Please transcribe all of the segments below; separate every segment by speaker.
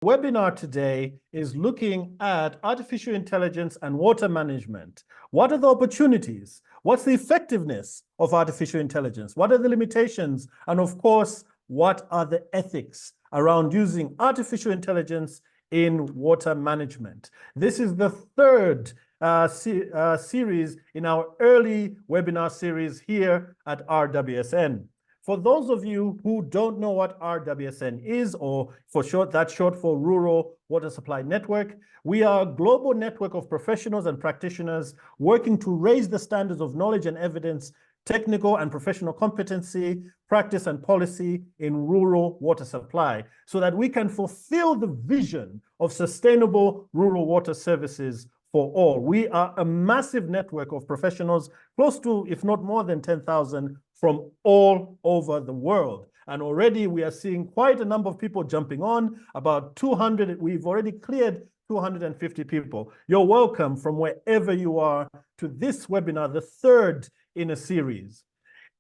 Speaker 1: Webinar today is looking at artificial intelligence and water management. What are the opportunities? What's the effectiveness of artificial intelligence? What are the limitations? And of course, what are the ethics around using artificial intelligence in water management? This is the third series in our early webinar series here at RWSN. For those of you who don't know what RWSN is, or for short, that's short for Rural Water Supply Network, we are a global network of professionals and practitioners working to raise the standards of knowledge and evidence, technical and professional competency, practice and policy in rural water supply, so that we can fulfill the vision of sustainable rural water services for all. We are a massive network of professionals, close to, if not more than 10,000 from all over the world. And already we are seeing quite a number of people jumping on, about 200. We've already cleared 250 people. You're welcome from wherever you are to this webinar, the third in a series.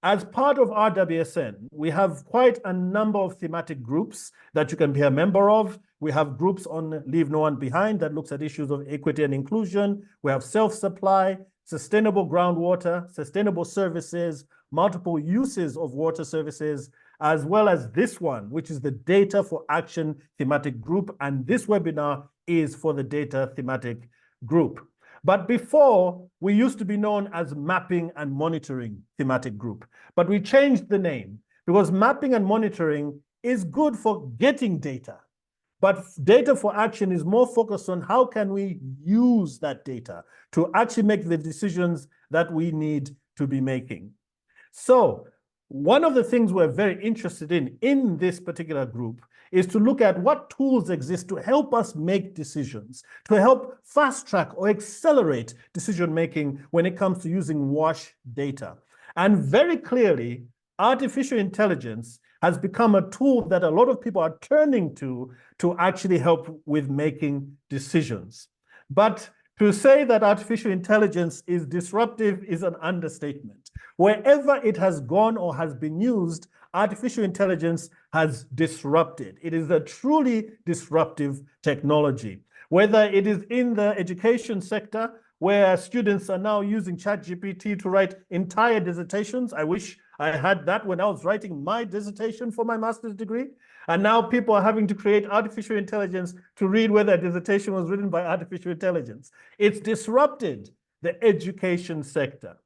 Speaker 1: As part of RWSN, we have quite a number of thematic groups that you can be a member of. We have groups on Leave No One Behind that looks at issues of equity and inclusion. We have self-supply, sustainable groundwater, sustainable services, multiple uses of water services, as well as this one, which is the Data for Action thematic group. And this webinar is for the Data thematic group. But before, we used to be known as Mapping and Monitoring thematic group. But we changed the name because mapping and monitoring is good for getting data. But Data for Action is more focused on how can we use that data to actually make the decisions that we need to be making. So one of the things we're very interested in this particular group is to look at what tools exist to help us make decisions, to help fast track or accelerate decision-making when it comes to using WASH data. And very clearly, artificial intelligence has become a tool that a lot of people are turning to actually help with making decisions. But to say that artificial intelligence is disruptive is an understatement. Wherever it has gone or has been used, artificial intelligence has disrupted. It is a truly disruptive technology. Whether it is in the education sector, where students are now using ChatGPT to write entire dissertations. I wish I had that when I was writing my dissertation for my master's degree. And now people are having to create artificial intelligence to read whether a dissertation was written by artificial intelligence. It's disrupted the education sector.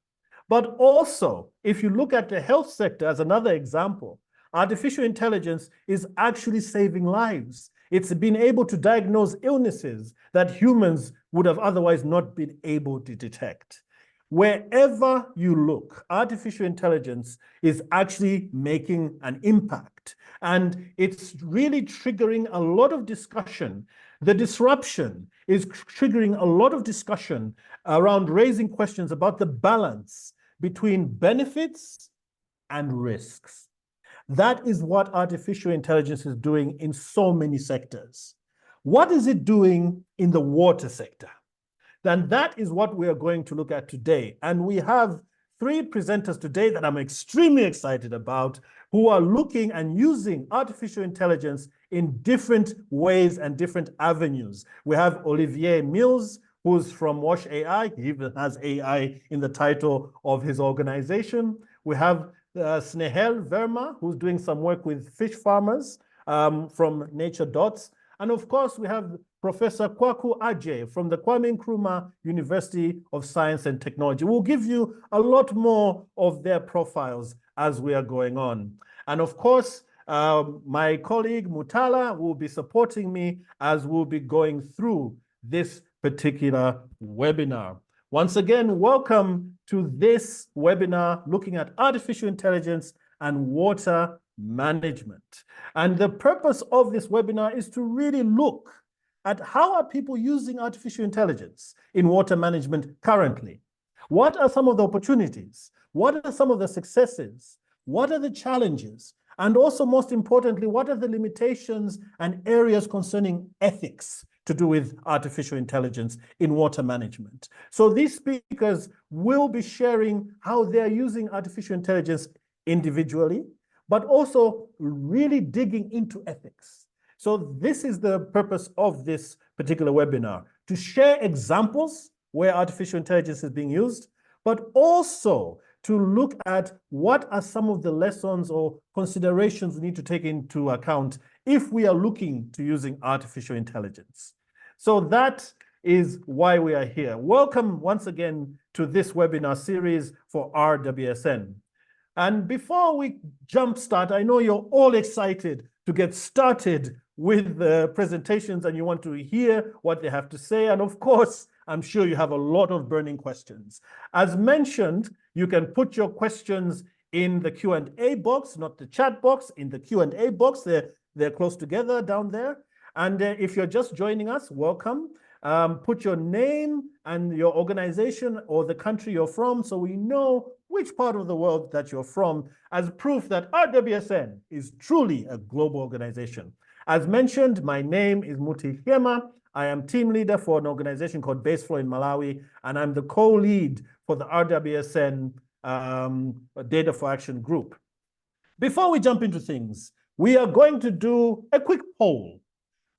Speaker 1: But also, if you look at the health sector as another example, artificial intelligence is actually saving lives. It's been able to diagnose illnesses that humans would have otherwise not been able to detect. Wherever you look, artificial intelligence is actually making an impact. And it's really triggering a lot of discussion. The disruption is triggering a lot of discussion around raising questions about the balance between benefits and risks. That is what artificial intelligence is doing in so many sectors. What is it doing in the water sector? Then that is what we are going to look at today. And we have three presenters today that I'm extremely excited about, who are looking and using artificial intelligence in different ways and different avenues. We have Olivier Mills, who's from WASH AI. He even has AI in the title of his organization. We have Snehal Verma, who's doing some work with fish farmers from Nature Dots. And of course, we have Professor Kwaku Adjei from the Kwame Nkrumah University of Science and Technology. We'll give you a lot more of their profiles as we are going on. And of course, my colleague Mutala will be supporting me as we'll be going through this particular webinar. Once again, welcome to this webinar looking at artificial intelligence and water management. And the purpose of this webinar is to really look at how are people using artificial intelligence in water management currently? What are some of the opportunities? What are some of the successes? What are the challenges? And also, most importantly, what are the limitations and areas concerning ethics to do with artificial intelligence in water management? So these speakers will be sharing how they're using artificial intelligence individually, but also really digging into ethics. So this is the purpose of this particular webinar, to share examples where artificial intelligence is being used, but also to look at what are some of the lessons or considerations we need to take into account if we are looking to using artificial intelligence. So that is why we are here. Welcome once again to this webinar series for RWSN. And before we jumpstart, I know you're all excited to get started with the presentations and you want to hear what they have to say. And of course, I'm sure you have a lot of burning questions. As mentioned, you can put your questions in the Q&A box, not the chat box, in the Q&A box. They're close together down there. And if you're just joining us, welcome. Put your name and your organization or the country you're from so we know which part of the world that you're from as proof that RWSN is truly a global organization. As mentioned, my name is Muti Hiema. I am team leader for an organization called Baseflow in Malawi, and I'm the co-lead for the RWSN Data for Action group. Before we jump into things, we are going to do a quick poll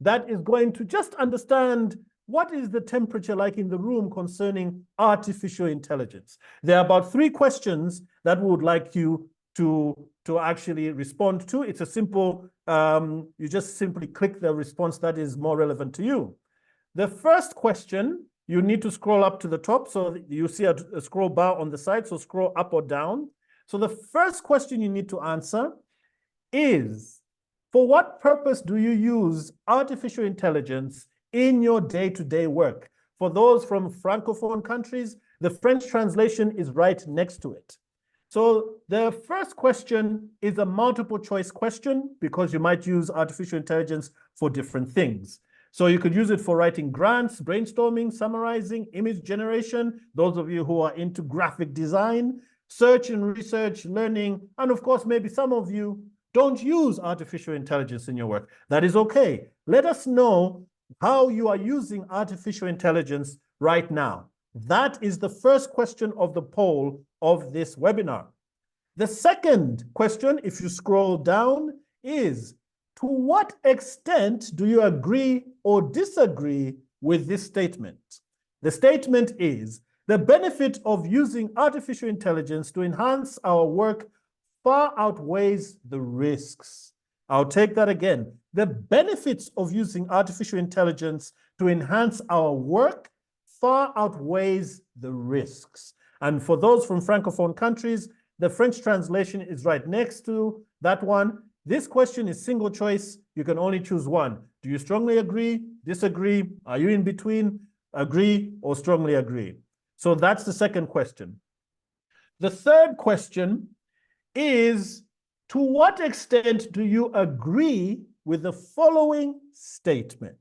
Speaker 1: that is going to just understand what is the temperature like in the room concerning artificial intelligence. There are about 3 questions that we would like you to actually respond to. It's a simple, you just simply click the response that is more relevant to you. The first question, you need to scroll up to the top. So you see a scroll bar on the side, so scroll up or down. So the first question you need to answer is, for what purpose do you use artificial intelligence in your day-to-day work? For those from Francophone countries, the French translation is right next to it. So the first question is a multiple choice question because you might use artificial intelligence for different things. So you could use it for writing grants, brainstorming, summarizing, image generation, those of you who are into graphic design, search and research, learning, and of course, maybe some of you don't use artificial intelligence in your work. That is okay. Let us know how you are using artificial intelligence right now. That is the first question of the poll of this webinar. The second question, if you scroll down, is to what extent do you agree or disagree with this statement? The statement is, the benefit of using artificial intelligence to enhance our work far outweighs the risks. I'll take that again. The benefits of using artificial intelligence to enhance our work far outweighs the risks. And for those from Francophone countries, the French translation is right next to that one. This question is single choice. You can only choose one. Do you strongly agree, disagree? Are you in between? Agree or strongly agree? So that's the second question. The third question is, to what extent do you agree with the following statement?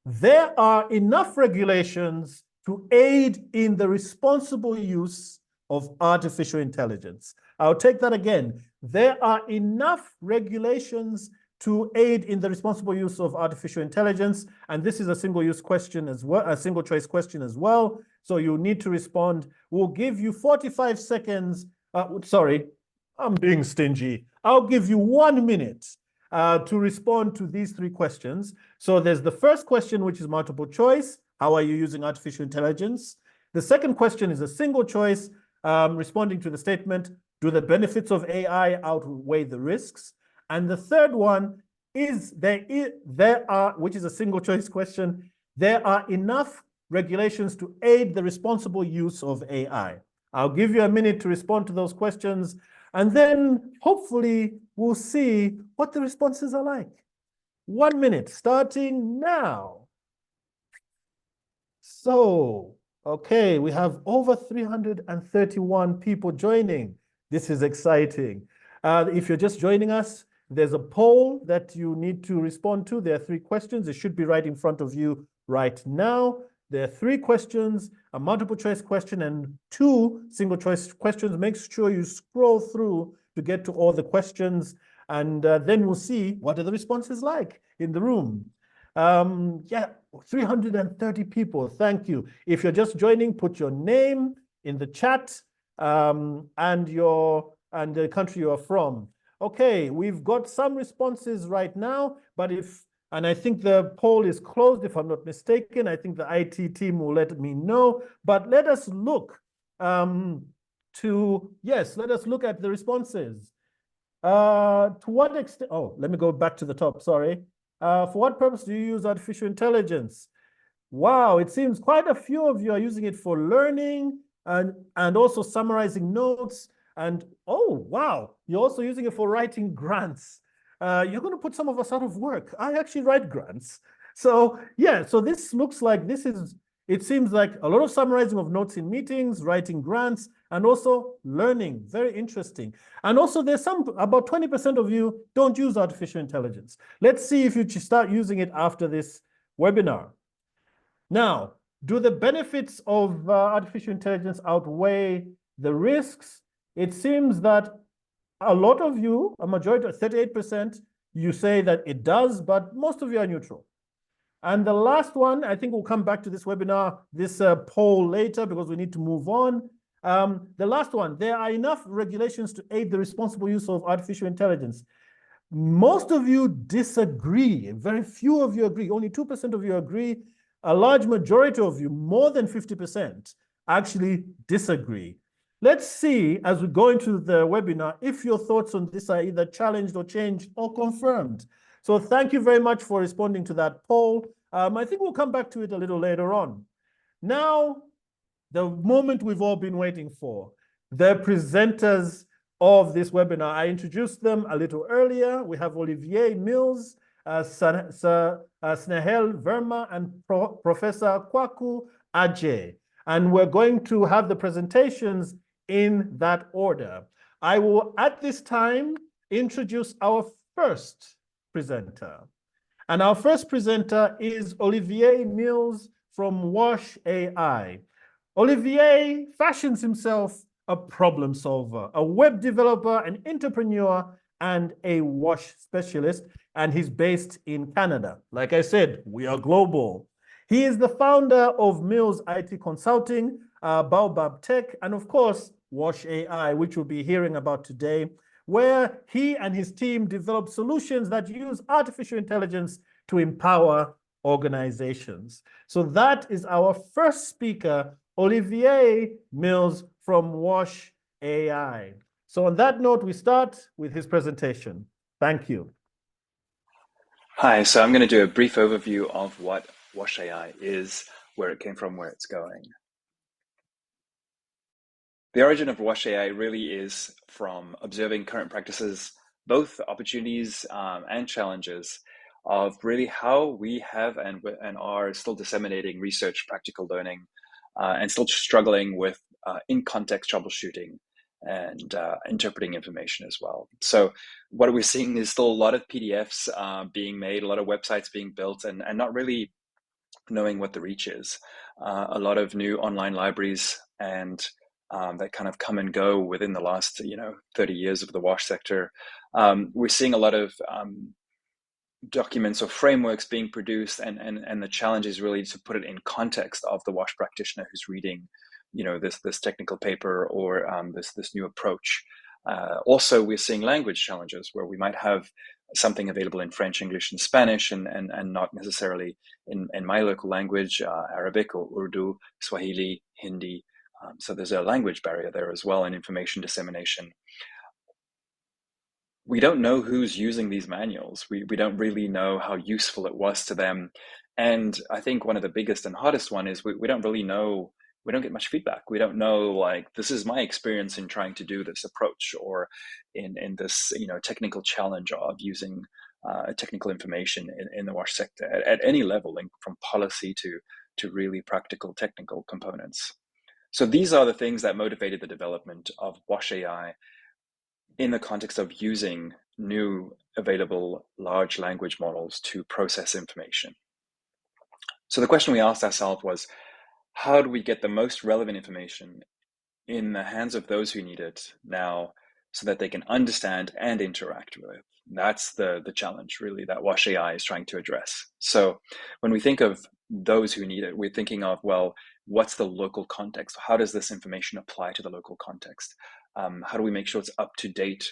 Speaker 1: There are enough regulations to aid in the responsible use of artificial intelligence. I'll take that again. There are enough regulations to aid in the responsible use of artificial intelligence. And this is a single-use question as well, a single-choice question as well. So you need to respond. We'll give you 45 seconds. Sorry, I'm being stingy. I'll give you 1 minute to respond to these 3 questions. So there's the first question, which is multiple choice. How are you using artificial intelligence? The second question is a single choice, responding to the statement, do the benefits of AI outweigh the risks? And the third one is, which is a single choice question, there are enough regulations to aid the responsible use of AI. I'll give you a minute to respond to those questions, and then hopefully we'll see what the responses are like. 1 minute, starting now. So, okay, we have over 331 people joining. This is exciting. If you're just joining us, there's a poll that you need to respond to. There are 3 questions. It should be right in front of you right now. There are 3 questions, a multiple choice question and 2 single choice questions. Make sure you scroll through to get to all the questions, and then we'll see what are the responses like in the room. Yeah, 330 people. Thank you. If you're just joining, put your name in the chat and the country you are from. Okay, we've got some responses right now, but and I think the poll is closed, if I'm not mistaken. I think the IT team will let me know. But let us look let us look at the responses. To what extent, let me go back to the top, sorry. For what purpose do you use artificial intelligence? Wow, it seems quite a few of you are using it for learning and also summarizing notes. And oh, wow, you're also using it for writing grants. You're going to put some of us out of work. I actually write grants. So yeah, so this looks like it seems like a lot of summarizing of notes in meetings, writing grants, and also learning. Very interesting. And also there's about 20% of you don't use artificial intelligence. Let's see if you start using it after this webinar. Now, do the benefits of artificial intelligence outweigh the risks? It seems that a lot of you, a majority, 38%, you say that it does, but most of you are neutral. And the last one, I think we'll come back to this webinar, this poll later, because we need to move on. The last one, there are enough regulations to aid the responsible use of artificial intelligence. Most of you disagree. Very few of you agree. Only 2% of you agree. A large majority of you, more than 50%, actually disagree. Let's see, as we go into the webinar, if your thoughts on this are either challenged or changed or confirmed. So thank you very much for responding to that poll. I think we'll come back to it a little later on. Now, the moment we've all been waiting for, the presenters of this webinar. I introduced them a little earlier. We have Olivier Mills, Snehal Verma, and Professor Kwaku Ajay. And we're going to have the presentations in that order. I will, at this time, introduce our first presenter. And our first presenter is Olivier Mills from Wash AI. Olivier fashions himself a problem solver, a web developer, an entrepreneur, and a wash specialist, and he's based in Canada. Like I said, we are global. He is the founder of Mills IT Consulting, Baobab Tech, and of course, Wash AI, which we'll be hearing about today, where he and his team develop solutions that use artificial intelligence to empower organizations. So that is our first speaker, Olivier Mills from Wash AI. So on that note, we start with his presentation. Thank you.
Speaker 2: Hi, so I'm going to do a brief overview of what Wash AI is, where it came from, where it's going. The origin of Wash AI really is from observing current practices, both opportunities and challenges of really how we have and are still disseminating research, practical learning, and still struggling with in-context troubleshooting and interpreting information as well. So what we're seeing is still a lot of PDFs being made, a lot of websites being built, and not really knowing what the reach is. A lot of new online libraries and that kind of come and go within the last 30 years of the WASH sector. We're seeing a lot of documents or frameworks being produced, and the challenge is really to put it in context of the WASH practitioner who's reading this technical paper or this new approach. Also, we're seeing language challenges where we might have something available in French, English, and Spanish, and not necessarily in my local language, Arabic or Urdu, Swahili, Hindi. So there's a language barrier there as well in information dissemination. We don't know who's using these manuals. We don't really know how useful it was to them. And I think one of the biggest and hardest one is we don't really know, we don't get much feedback. We don't know, like, this is my experience in trying to do this approach, or in this technical challenge of using technical information in the WASH sector at any level, from policy to really practical technical components. So these are the things that motivated the development of Wash AI in the context of using new available large language models to process information. So the question we asked ourselves was, how do we get the most relevant information in the hands of those who need it now, so that they can understand and interact with it? That's the challenge, really, that Wash AI is trying to address. So when we think of those who need it, we're thinking of, well, what's the local context? How does this information apply to the local context? How do we make sure it's up to date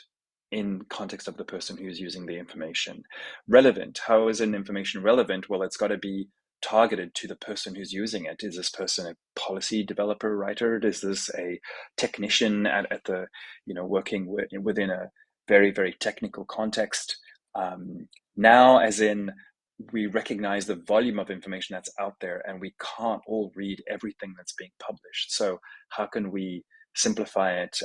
Speaker 2: in context of the person who's using the information. Relevant, how is an information relevant? Well, it's got to be targeted to the person who's using it. Is this person a policy developer, writer? Is this a technician at the, working within a very, very technical context? Now, as in, we recognize the volume of information that's out there, and we can't all read everything that's being published. So how can we simplify it,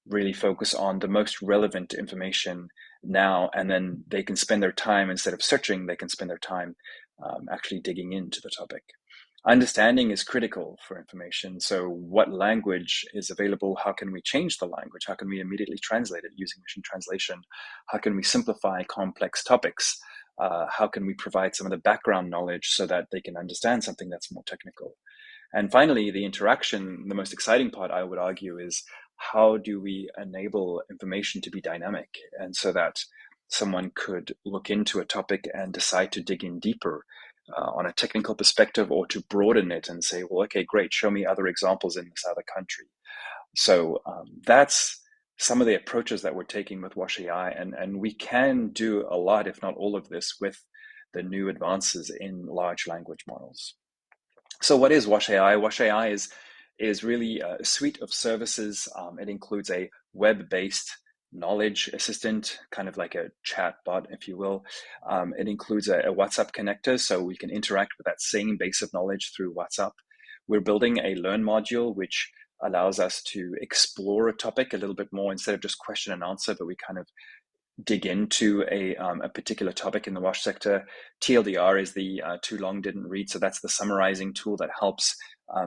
Speaker 2: really focus on the most relevant information now, and then they can spend their time, instead of searching, they can spend their time actually digging into the topic. Understanding is critical for information. So what language is available? How can we change the language? How can we immediately translate it using machine translation? How can we simplify complex topics? How can we provide some of the background knowledge so that they can understand something that's more technical? And finally, the interaction, the most exciting part, I would argue, is how do we enable information to be dynamic, and so that someone could look into a topic and decide to dig in deeper on a technical perspective, or to broaden it and say, well, okay, great, show me other examples in this other country. So that's some of the approaches that we're taking with Wash AI, and we can do a lot, if not all of this, with the new advances in large language models. So what is Wash AI? Wash AI is really a suite of services. It includes a web-based knowledge assistant, kind of like a chat bot, if you will. It includes a WhatsApp connector, so we can interact with that same base of knowledge through WhatsApp. We're building a Learn module, which allows us to explore a topic a little bit more, instead of just question and answer, but we kind of dig into a particular topic in the WASH sector. TLDR is the too long didn't read. So that's the summarizing tool that helps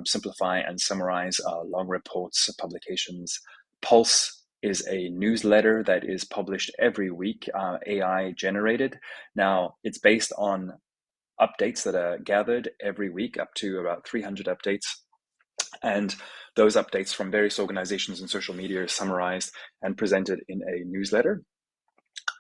Speaker 2: simplify and summarize long reports, publications. Pulse is a newsletter that is published every week, AI generated. Now, it's based on updates that are gathered every week, up to about 300 updates. And those updates from various organizations and social media are summarized and presented in a newsletter.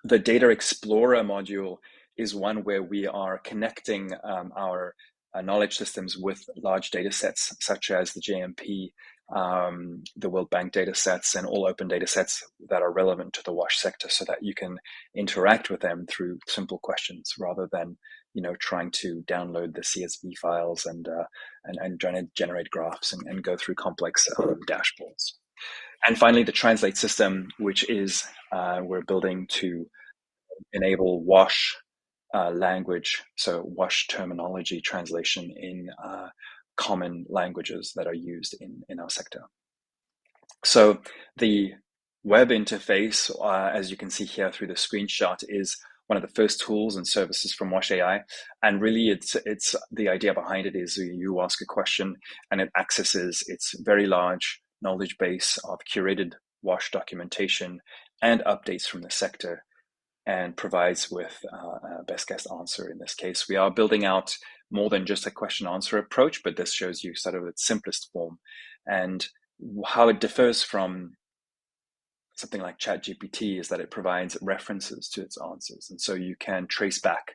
Speaker 2: The Data Explorer module is one where we are connecting our knowledge systems with large data sets, such as the JMP, the World Bank data sets, and all open data sets that are relevant to the WASH sector, so that you can interact with them through simple questions, rather than trying to download the CSV files and trying to generate graphs and go through complex dashboards. And finally, the Translate system, which is we're building to enable WASH language, so WASH terminology translation in common languages that are used in our sector. So the web interface, as you can see here through the screenshot, is one of the first tools and services from Wash AI. And really, it's the idea behind it is you ask a question and it accesses its very large knowledge base of curated WASH documentation and updates from the sector, and provides with a best guess answer. In this case, we are building out more than just a question answer approach, but this shows you sort of its simplest form and how it differs from something like ChatGPT is that it provides references to its answers. And so you can trace back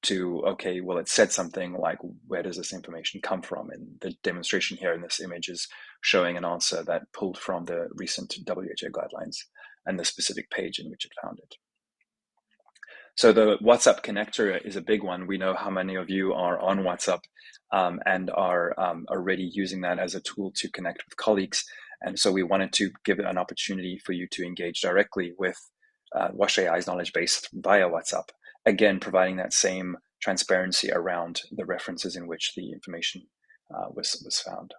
Speaker 2: to, okay, well, it said something like, where does this information come from? And the demonstration here in this image is showing an answer that pulled from the recent WHO guidelines and the specific page in which it found it. So the WhatsApp connector is a big one. We know how many of you are on WhatsApp and are already using that as a tool to connect with colleagues. And so we wanted to give an opportunity for you to engage directly with Wash AI's knowledge base via WhatsApp. Again, providing that same transparency around the references in which the information was found.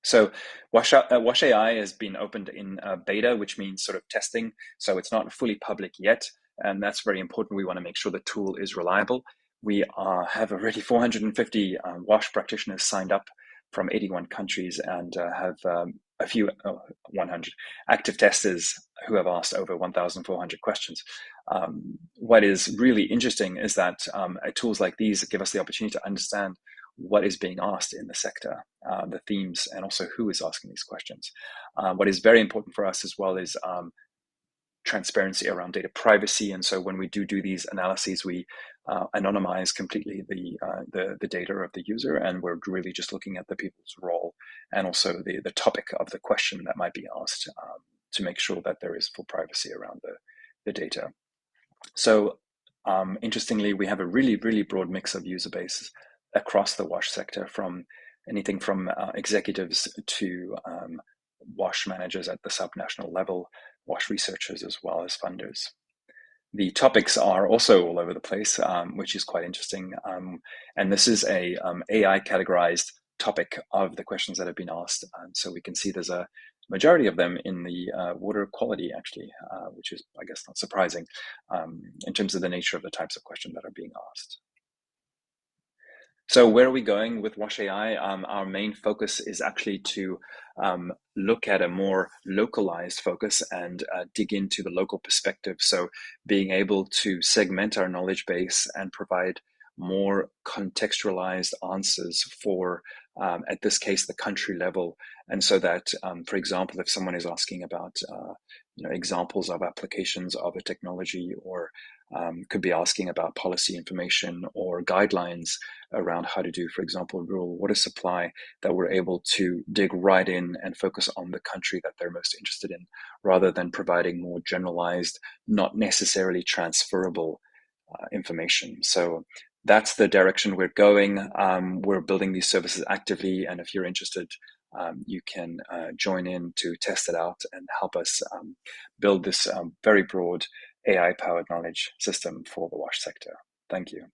Speaker 2: So Wash AI has been opened in beta, which means sort of testing. So it's not fully public yet. And that's very important. We want to make sure the tool is reliable. We have already 450 WASH practitioners signed up from 81 countries, and have a few 100 active testers who have asked over 1,400 questions. What is really interesting is that tools like these give us the opportunity to understand what is being asked in the sector, the themes, and also who is asking these questions. What is very important for us as well is transparency around data privacy. And so when we do these analyses, we anonymize completely the data of the user, and we're really just looking at the people's role and also the topic of the question that might be asked to make sure that there is full privacy around the data. So interestingly, we have a really, really broad mix of user base across the WASH sector, from anything from executives to WASH managers at the subnational level, WASH researchers, as well as funders. The topics are also all over the place, which is quite interesting. And this is a AI categorized topic of the questions that have been asked. So we can see there's a majority of them in the water quality, actually, which is, I guess, not surprising in terms of the nature of the types of questions that are being asked. So where are we going with WASH AI? Our main focus is actually to look at a more localized focus and dig into the local perspective. So being able to segment our knowledge base and provide more contextualized answers for, at this case, the country level. And so that, for example, if someone is asking about examples of applications of a technology, or could be asking about policy information or guidelines around how to do, for example, rural water supply, that we're able to dig right in and focus on the country that they're most interested in, rather than providing more generalized, not necessarily transferable information. So that's the direction we're going. We're building these services actively, and if you're interested, you can join in to test it out and help us build this very broad AI-powered knowledge system for the WASH sector. Thank you.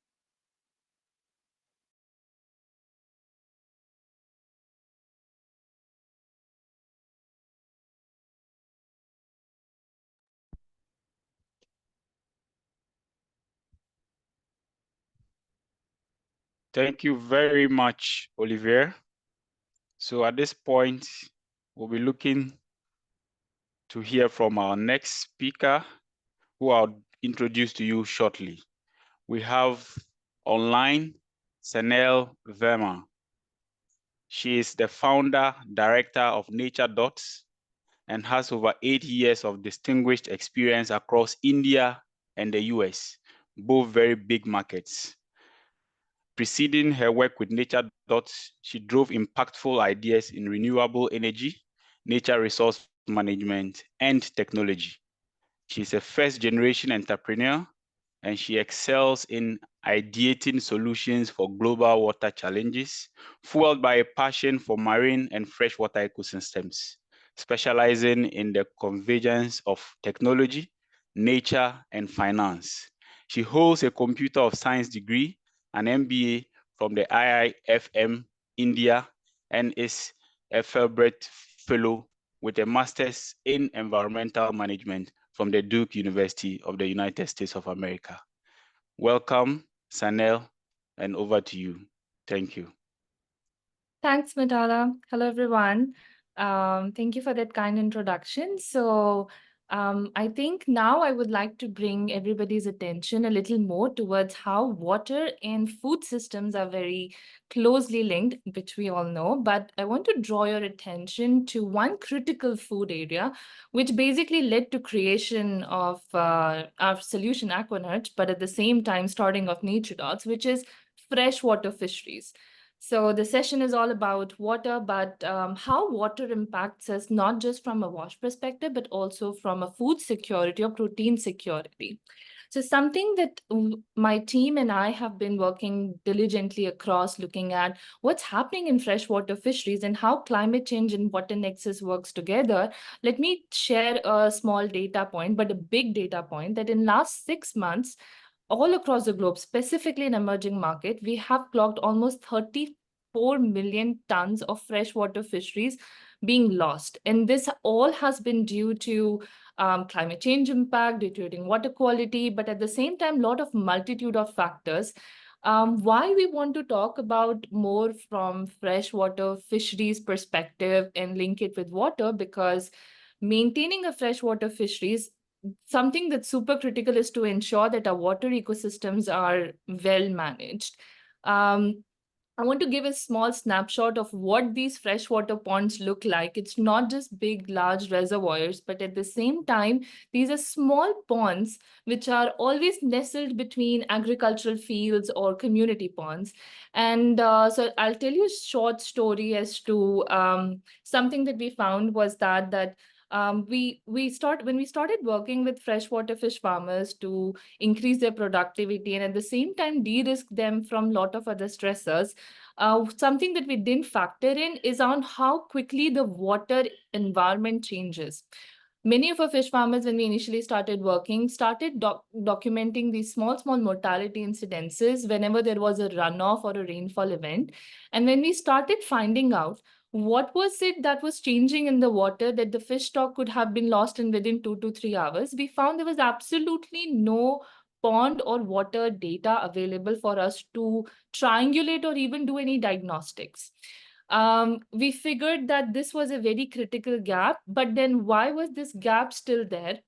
Speaker 3: Thank you very much, Olivier. So at this point, we'll be looking to hear from our next speaker, who I'll introduce to you shortly. We have online Sanel Verma. She is the founder, director of Nature Dots, and has over 8 years of distinguished experience across India and the US, both very big markets. Preceding her work with Nature Dots, she drove impactful ideas in renewable energy, nature resource management, and technology. She's a first-generation entrepreneur, and she excels in ideating solutions for global water challenges, fueled by a passion for marine and freshwater ecosystems, specializing in the convergence of technology, nature, and finance. She holds a Computer of Science degree, an MBA from the IIFM India, and is a Fulbright Fellow with a Master's in Environmental Management from the Duke University of the United States of America. Welcome, Sanel, and over to you. Thank you.
Speaker 4: Thanks, Madala. Hello, everyone. Thank you for that kind introduction. So I think now I would like to bring everybody's attention a little more towards how water and food systems are very closely linked, which we all know. But I want to draw your attention to one critical food area, which basically led to creation of our solution Aquanut, but at the same time starting of Nature Dots, which is freshwater fisheries. So the session is all about water, but how water impacts us, not just from a WASH perspective, but also from a food security or protein security. So something that my team and I have been working diligently across, looking at what's happening in freshwater fisheries and how climate change and water nexus works together. Let me share a small data point, but a big data point, that in last 6 months, all across the globe, specifically in emerging market, we have clocked almost 34 million tons of freshwater fisheries being lost. And this all has been due to climate change impact, deteriorating water quality, but at the same time, a lot of multitude of factors. Why we want to talk about more from freshwater fisheries perspective and link it with water, because maintaining a freshwater fisheries, something that's super critical is to ensure that our water ecosystems are well managed. I want to give a small snapshot of what these freshwater ponds look like. It's not just big, large reservoirs, but at the same time, these are small ponds which are always nestled between agricultural fields or community ponds. And so I'll tell you a short story as to something that we found was that when we started working with freshwater fish farmers to increase their productivity and at the same time de-risk them from a lot of other stressors, something that we didn't factor in is on how quickly the water environment changes. Many of our fish farmers, when we initially started working, started documenting these small mortality incidences whenever there was a runoff or a rainfall event. And when we started finding out what was it that was changing in the water that the fish stock could have been lost in within 2 to 3 hours, we found there was absolutely no pond or water data available for us to triangulate or even do any diagnostics. We figured that this was a very critical gap, but then why was this gap still there?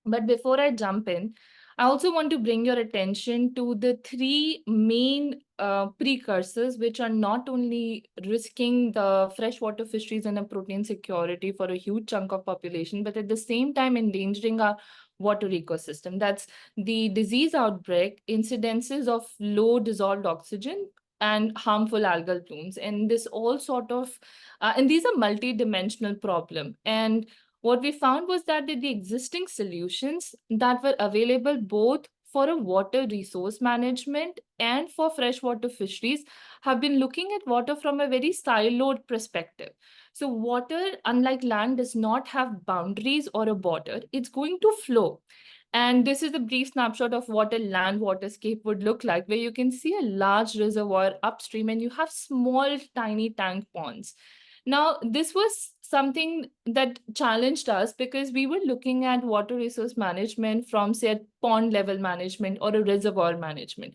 Speaker 4: But before I jump in, I also want to bring your attention to the three main precursors, which are not only risking the freshwater fisheries and a protein security for a huge chunk of population, but at the same time endangering our water ecosystem. That's the disease outbreak, incidences of low dissolved oxygen, and harmful algal blooms. And this all sort of, and these are multi-dimensional problem. And what we found was that the existing solutions that were available both for a water resource management and for freshwater fisheries have been looking at water from a very siloed perspective. So water, unlike land, does not have boundaries or a border. It's going to flow. And this is a brief snapshot of what a land waterscape would look like, where you can see a large reservoir upstream and you have small, tiny tank ponds. Now, this was something that challenged us because we were looking at water resource management from, say, a pond level management or a reservoir management.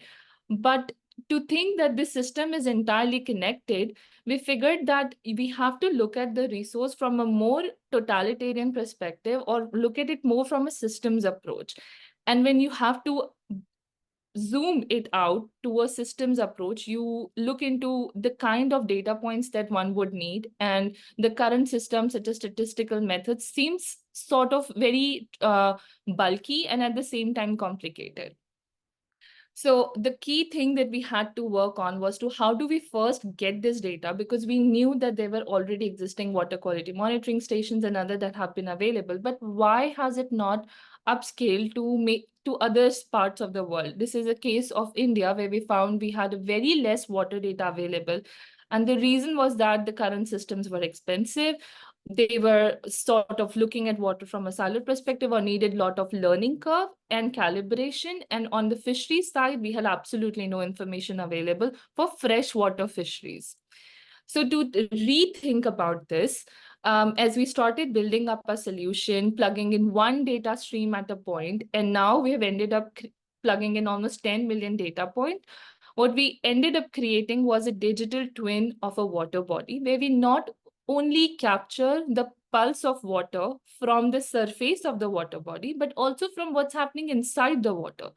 Speaker 4: But to think that this system is entirely connected, we figured that we have to look at the resource from a more totalitarian perspective or look at it more from a systems approach. And when you have to zoom it out to a systems approach, you look into the kind of data points that one would need, and the current system, such as statistical methods, seems sort of very bulky and at the same time complicated. So the key thing that we had to work on was to how do we first get this data, because we knew that there were already existing water quality monitoring stations and other that have been available, but why has it not upscaled to other parts of the world? This is a case of India, where we found we had very less water data available. And the reason was that the current systems were expensive. They were sort of looking at water from a siloed perspective or needed a lot of learning curve and calibration. And on the fisheries side, we had absolutely no information available for freshwater fisheries. So to rethink about this, as we started building up a solution, plugging in one data stream at a point, and now we have ended up plugging in almost 10 million data points. What we ended up creating was a digital twin of a water body, where we not only capture the pulse of water from the surface of the water body, but also from what's happening inside the water.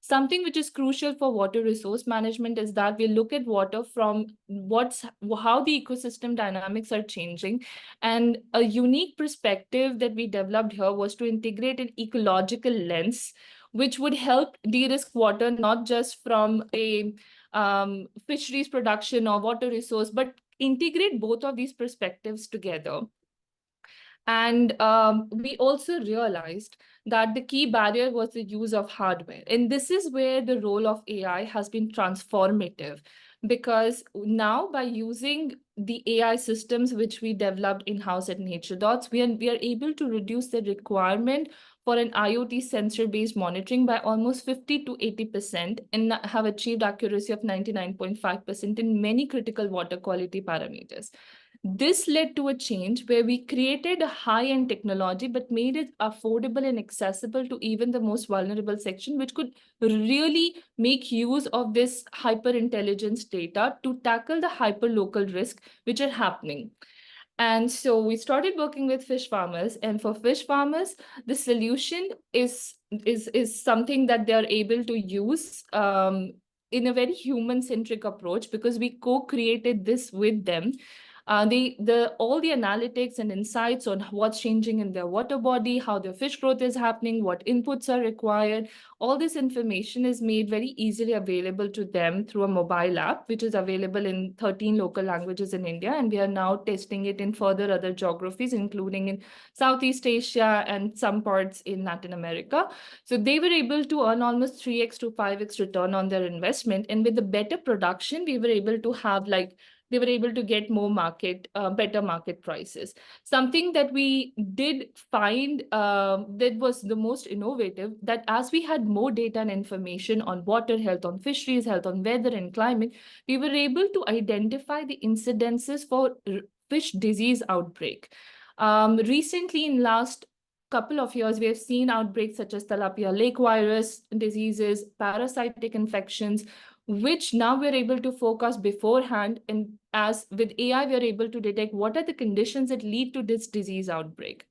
Speaker 4: Something which is crucial for water resource management is that we look at water from how the ecosystem dynamics are changing. And a unique perspective that we developed here was to integrate an ecological lens, which would help de-risk water, not just from a fisheries production or water resource, but integrate both of these perspectives together. And we also realized that the key barrier was the use of hardware. And this is where the role of AI has been transformative, because now by using the AI systems which we developed in-house at NatureDots, we are able to reduce the requirement for an IoT sensor-based monitoring by almost 50 to 80% and have achieved accuracy of 99.5% in many critical water quality parameters. This led to a change where we created a high-end technology, but made it affordable and accessible to even the most vulnerable section, which could really make use of this hyper-intelligence data to tackle the hyper-local risk which are happening. And so we started working with fish farmers, and for fish farmers, the solution is something that they are able to use in a very human-centric approach, because we co-created this with them. all the analytics and insights on what's changing in their water body, how their fish growth is happening, what inputs are required. All this information is made very easily available to them through a mobile app, which is available in 13 local languages in India. And we are now testing it in further other geographies, including in Southeast Asia and some parts in Latin America. So they were able to earn almost 3x to 5x return on their investment. And with the better production, we were able to have they were able to get more better market prices. Something that we did find that was the most innovative, that as we had more data and information on water health, on fisheries health, on weather and climate, we were able to identify the incidences for fish disease outbreak. Recently, in last couple of years, we have seen outbreaks such as tilapia lake virus diseases, parasitic infections, which now we're able to focus beforehand. And as with AI, we're able to detect what are the conditions that lead to this disease outbreak.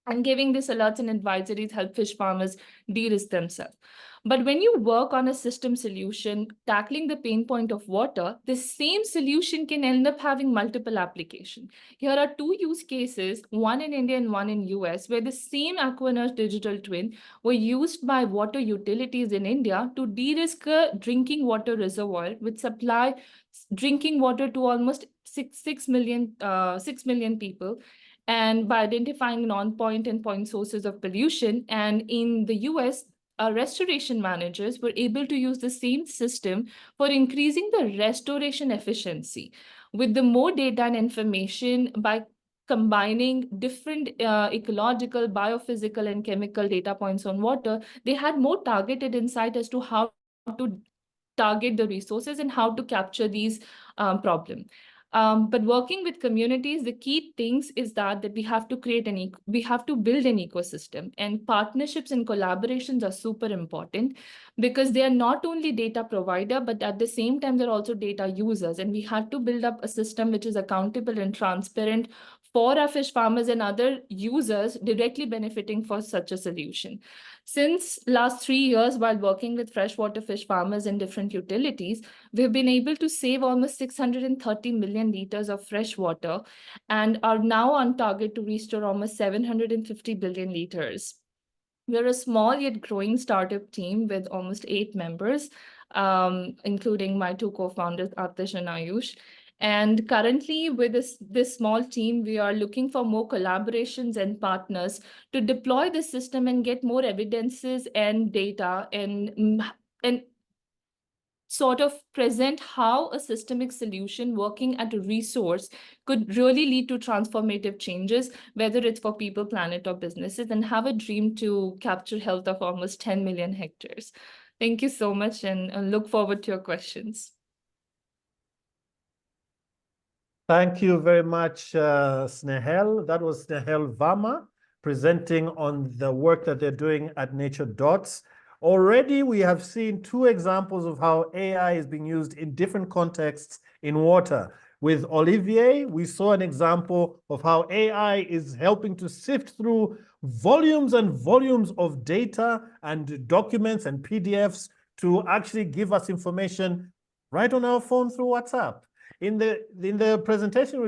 Speaker 4: And giving these alerts and advisories help fish farmers de-risk themselves. But when you work on a system solution, tackling the pain point of water, the same solution can end up having multiple applications. Here are two use cases, one in India and one in US, where the same Aquanurse digital twin were used by water utilities in India to de-risk a drinking water reservoir, which supply drinking water to almost 6 million people, and by identifying non-point and point sources of pollution. And in the US, restoration managers were able to use the same system for increasing the restoration efficiency. With the more data and information, by combining different ecological, biophysical, and chemical data points on water, they had more targeted insight as to how to target the resources and how to capture these problems. But working with communities, the key things is that we have to we have to build an ecosystem, and partnerships and collaborations are super important, because they are not only data provider, but at the same time, they're also data users. And we have to build up a system which is accountable and transparent for our fish farmers and other users directly benefiting for such a solution. Since last 3 years, while working with freshwater fish farmers and different utilities, we've been able to save almost 630 million liters of fresh water and are now on target to restore almost 750 billion liters. We're a small yet growing startup team with almost 8 members, including my 2 co-founders, Atish and Ayush. And currently, with this small team, we are looking for more collaborations and partners to deploy the system and get more evidences and data and sort of present how a systemic solution working at a resource could really lead to transformative changes, whether it's for people, planet, or businesses, and have a dream to capture health of almost 10 million hectares. Thank you so much, and look forward to your questions.
Speaker 1: Thank you very much, Snehal. That was Snehal Verma presenting on the work that they're doing at Nature Dots. Already, we have seen 2 examples of how AI is being used in different contexts in water. With Olivier, we saw an example of how AI is helping to sift through volumes and volumes of data and documents and PDFs to actually give us information right on our phone through WhatsApp. In the presentation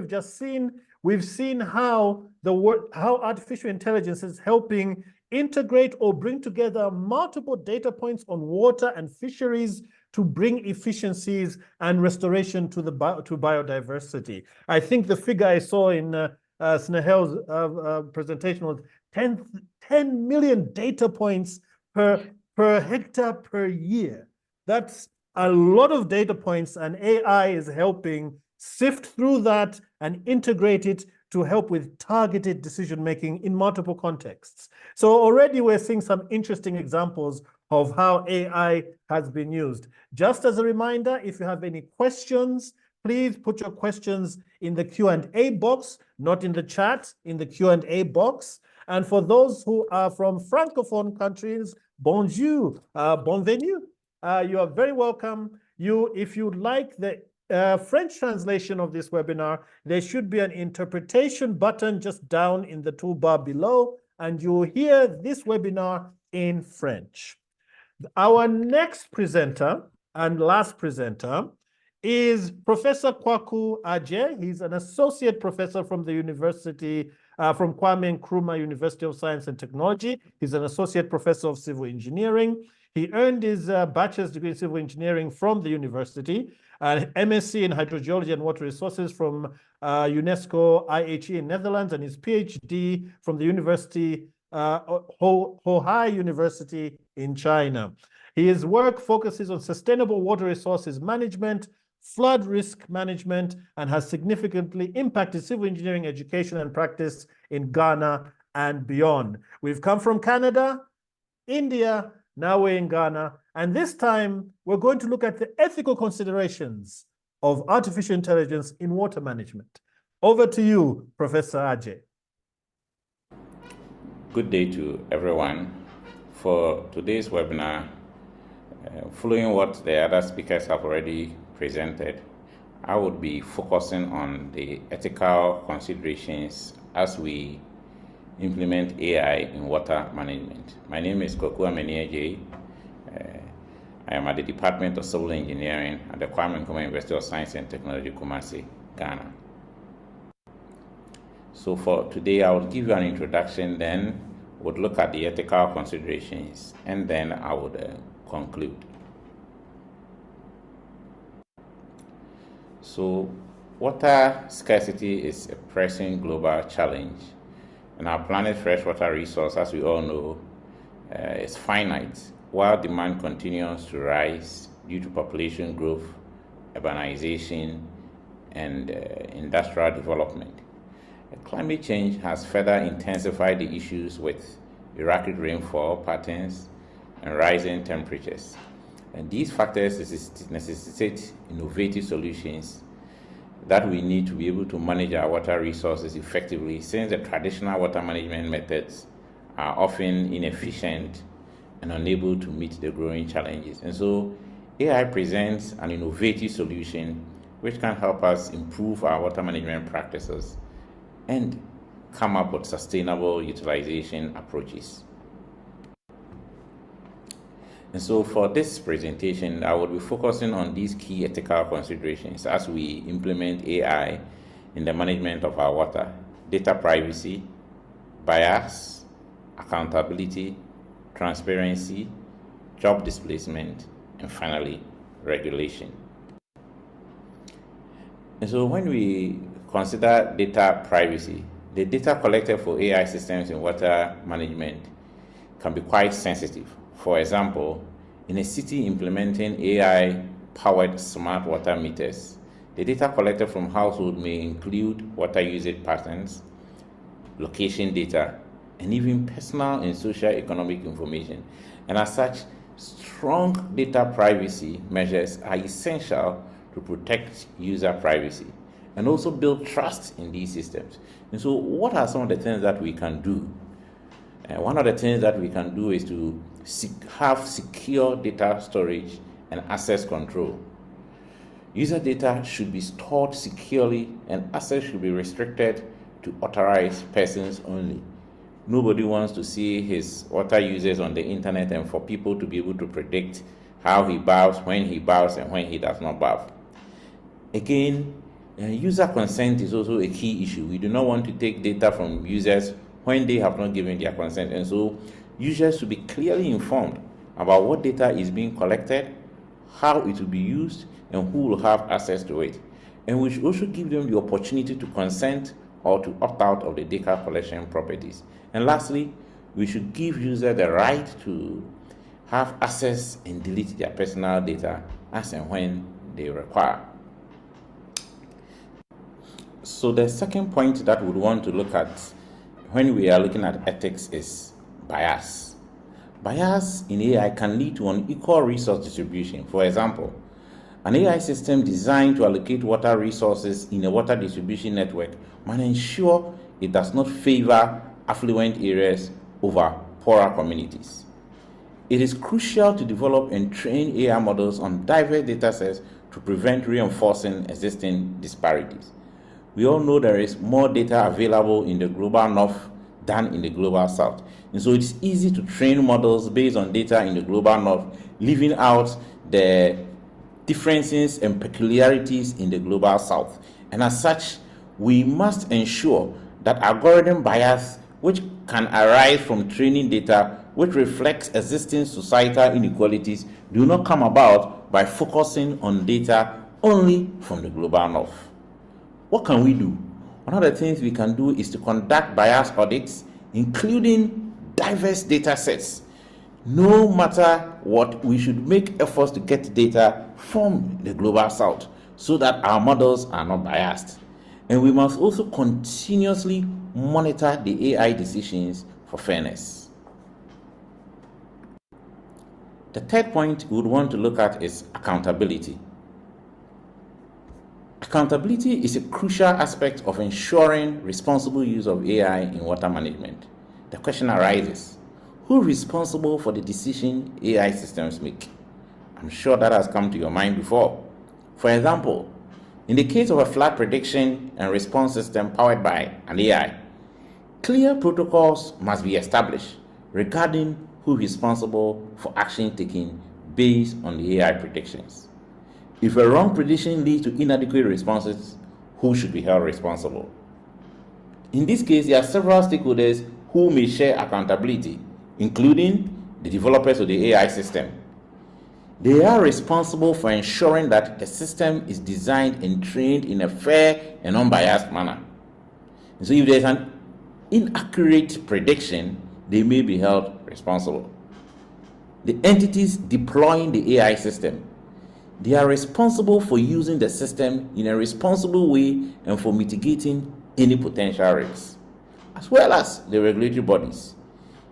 Speaker 1: we've seen how artificial intelligence is helping integrate or bring together multiple data points on water and fisheries to bring efficiencies and restoration to biodiversity. I think the figure I saw in Snehal's presentation was 10 million data points per hectare per year. That's a lot of data points, and AI is helping sift through that and integrate it to help with targeted decision-making in multiple contexts. So already we're seeing some interesting examples of how AI has been used. Just as a reminder, if you have any questions, please put your questions in the Q&A box, not in the chat, in the Q&A box. And for those who are from Francophone countries, bonjour, bienvenue. You are very welcome. If you'd like the French translation of this webinar, there should be an interpretation button just down in the toolbar below, and you'll hear this webinar in French. Our next presenter and last presenter is Professor Kwaku Aje. He's an associate professor from the university, from Kwame Nkrumah University of Science and Technology. He's an associate professor of civil engineering. He earned his bachelor's degree in civil engineering from the university, MSc in hydrogeology and water resources from UNESCO IHE in Netherlands, and his PhD from the University Hohai University in China. His work focuses on sustainable water resources management, flood risk management, and has significantly impacted civil engineering education and practice in Ghana and beyond. We've come from Canada, India, now we're in Ghana, and this time we're going to look at the ethical considerations of artificial intelligence in water management. Over to you, Professor Aje.
Speaker 5: Good day to everyone. For today's webinar, following what the other speakers have already presented, I would be focusing on the ethical considerations as we implement AI in water management. My name is Kwaku Aje. I am at the Department of Civil Engineering at the Kwame Nkrumah University of Science and Technology, Kumasi, Ghana. So for today, I will give you an introduction, then would look at the ethical considerations, and then I would conclude. So water scarcity is a pressing global challenge, and our planet's freshwater resource, as we all know, is finite, while demand continues to rise due to population growth, urbanization, and industrial development. Climate change has further intensified the issues with erratic rainfall patterns and rising temperatures. And these factors necessitate innovative solutions that we need to be able to manage our water resources effectively, since the traditional water management methods are often inefficient and unable to meet the growing challenges. And so AI presents an innovative solution which can help us improve our water management practices and come up with sustainable utilization approaches. And so for this presentation, I will be focusing on these key ethical considerations as we implement AI in the management of our water: data privacy, bias, accountability, transparency, job displacement, and finally, regulation. And so when we consider data privacy, the data collected for AI systems in water management can be quite sensitive. For example, in a city implementing AI-powered smart water meters, the data collected from households may include water usage patterns, location data, and even personal and socio-economic information. And as such, strong data privacy measures are essential to protect user privacy and also build trust in these systems. And so what are some of the things that we can do? One of the things that we can do is to have secure data storage and access control. User data should be stored securely, and access should be restricted to authorized persons only. Nobody wants to see his water users on the internet and for people to be able to predict how he baths, when he baths, and when he does not bath. Again, user consent is also a key issue. We do not want to take data from users when they have not given their consent. And so users should be clearly informed about what data is being collected, how it will be used, and who will have access to it. And we should also give them the opportunity to consent or to opt out of the data collection properties. And lastly, we should give users the right to have access and delete their personal data as and when they require. So the second point that we want to look at when we are looking at ethics is bias. Bias in AI can lead to unequal resource distribution. For example, an AI system designed to allocate water resources in a water distribution network must ensure it does not favor affluent areas over poorer communities. It is crucial to develop and train AI models on diverse data sets to prevent reinforcing existing disparities. We all know there is more data available in the global north than in the global south. And so it's easy to train models based on data in the global north, leaving out the differences and peculiarities in the global south. And as such, we must ensure that algorithm bias, which can arise from training data which reflects existing societal inequalities, do not come about by focusing on data only from the global north. What can we do? One of the things we can do is to conduct bias audits, including diverse data sets. No matter what, we should make efforts to get data from the global south so that our models are not biased. And we must also continuously monitor the AI decisions for fairness. The third point we would want to look at is accountability. Accountability is a crucial aspect of ensuring responsible use of AI in water management. The question arises, who is responsible for the decision AI systems make? I'm sure that has come to your mind before. For example, in the case of a flood prediction and response system powered by an AI, clear protocols must be established regarding who is responsible for action taken based on the AI predictions. If a wrong prediction leads to inadequate responses, who should be held responsible? In this case, there are several stakeholders who may share accountability, including the developers of the AI system. They are responsible for ensuring that the system is designed and trained in a fair and unbiased manner. And so if there's an inaccurate prediction, they may be held responsible. The entities deploying the AI system, they are responsible for using the system in a responsible way and for mitigating any potential risks, as well as the regulatory bodies.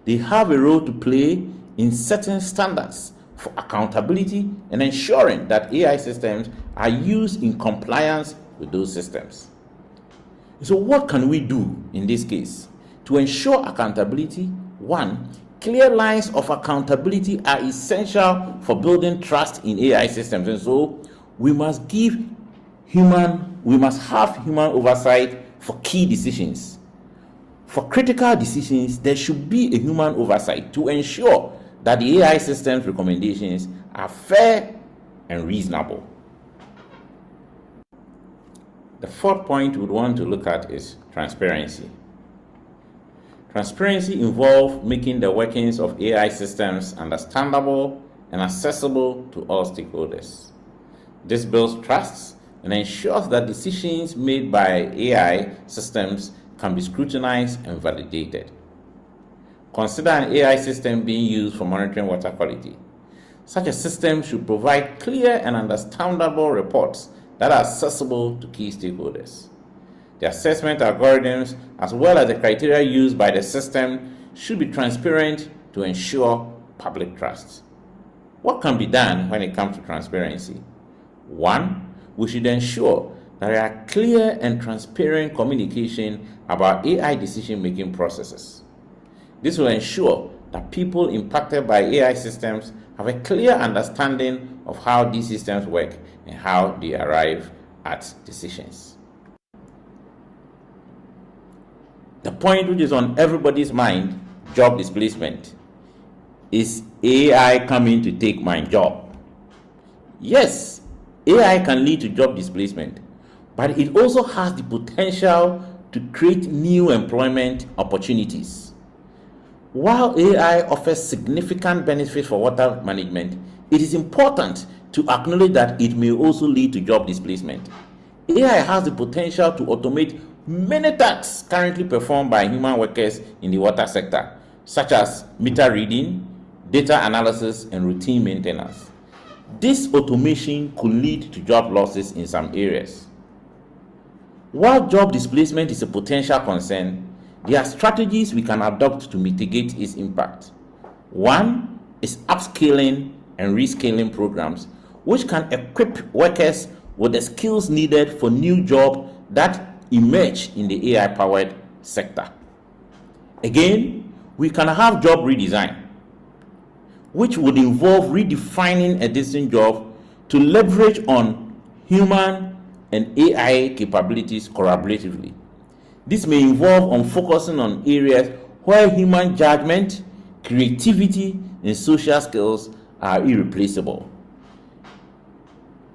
Speaker 5: They have a role to play in setting standards for accountability and ensuring that AI systems are used in compliance with those systems. So what can we do in this case? To ensure accountability, one, clear lines of accountability are essential for building trust in AI systems. And so we must have human oversight for key decisions. For critical decisions, there should be a human oversight to ensure that the AI system's recommendations are fair and reasonable. The fourth point we would want to look at is transparency. Transparency involves making the workings of AI systems understandable and accessible to all stakeholders. This builds trust and ensures that decisions made by AI systems can be scrutinized and validated. Consider an AI system being used for monitoring water quality. Such a system should provide clear and understandable reports that are accessible to key stakeholders. The assessment algorithms, as well as the criteria used by the system, should be transparent to ensure public trust. What can be done when it comes to transparency? One, we should ensure that there are clear and transparent communication about AI decision-making processes. This will ensure that people impacted by AI systems have a clear understanding of how these systems work and how they arrive at decisions. The point which is on everybody's mind, job displacement. Is AI coming to take my job? Yes, AI can lead to job displacement, but it also has the potential to create new employment opportunities. While AI offers significant benefits for water management, it is important to acknowledge that it may also lead to job displacement. AI has the potential to automate many tasks currently performed by human workers in the water sector, such as meter reading, data analysis, and routine maintenance. This automation could lead to job losses in some areas. While job displacement is a potential concern, there are strategies we can adopt to mitigate its impact. One is upskilling and reskilling programs, which can equip workers with the skills needed for new jobs that emerge in the AI-powered sector. Again, we can have job redesign, which would involve redefining existing jobs to leverage on human and AI capabilities collaboratively. This may involve on focusing on areas where human judgment, creativity, and social skills are irreplaceable.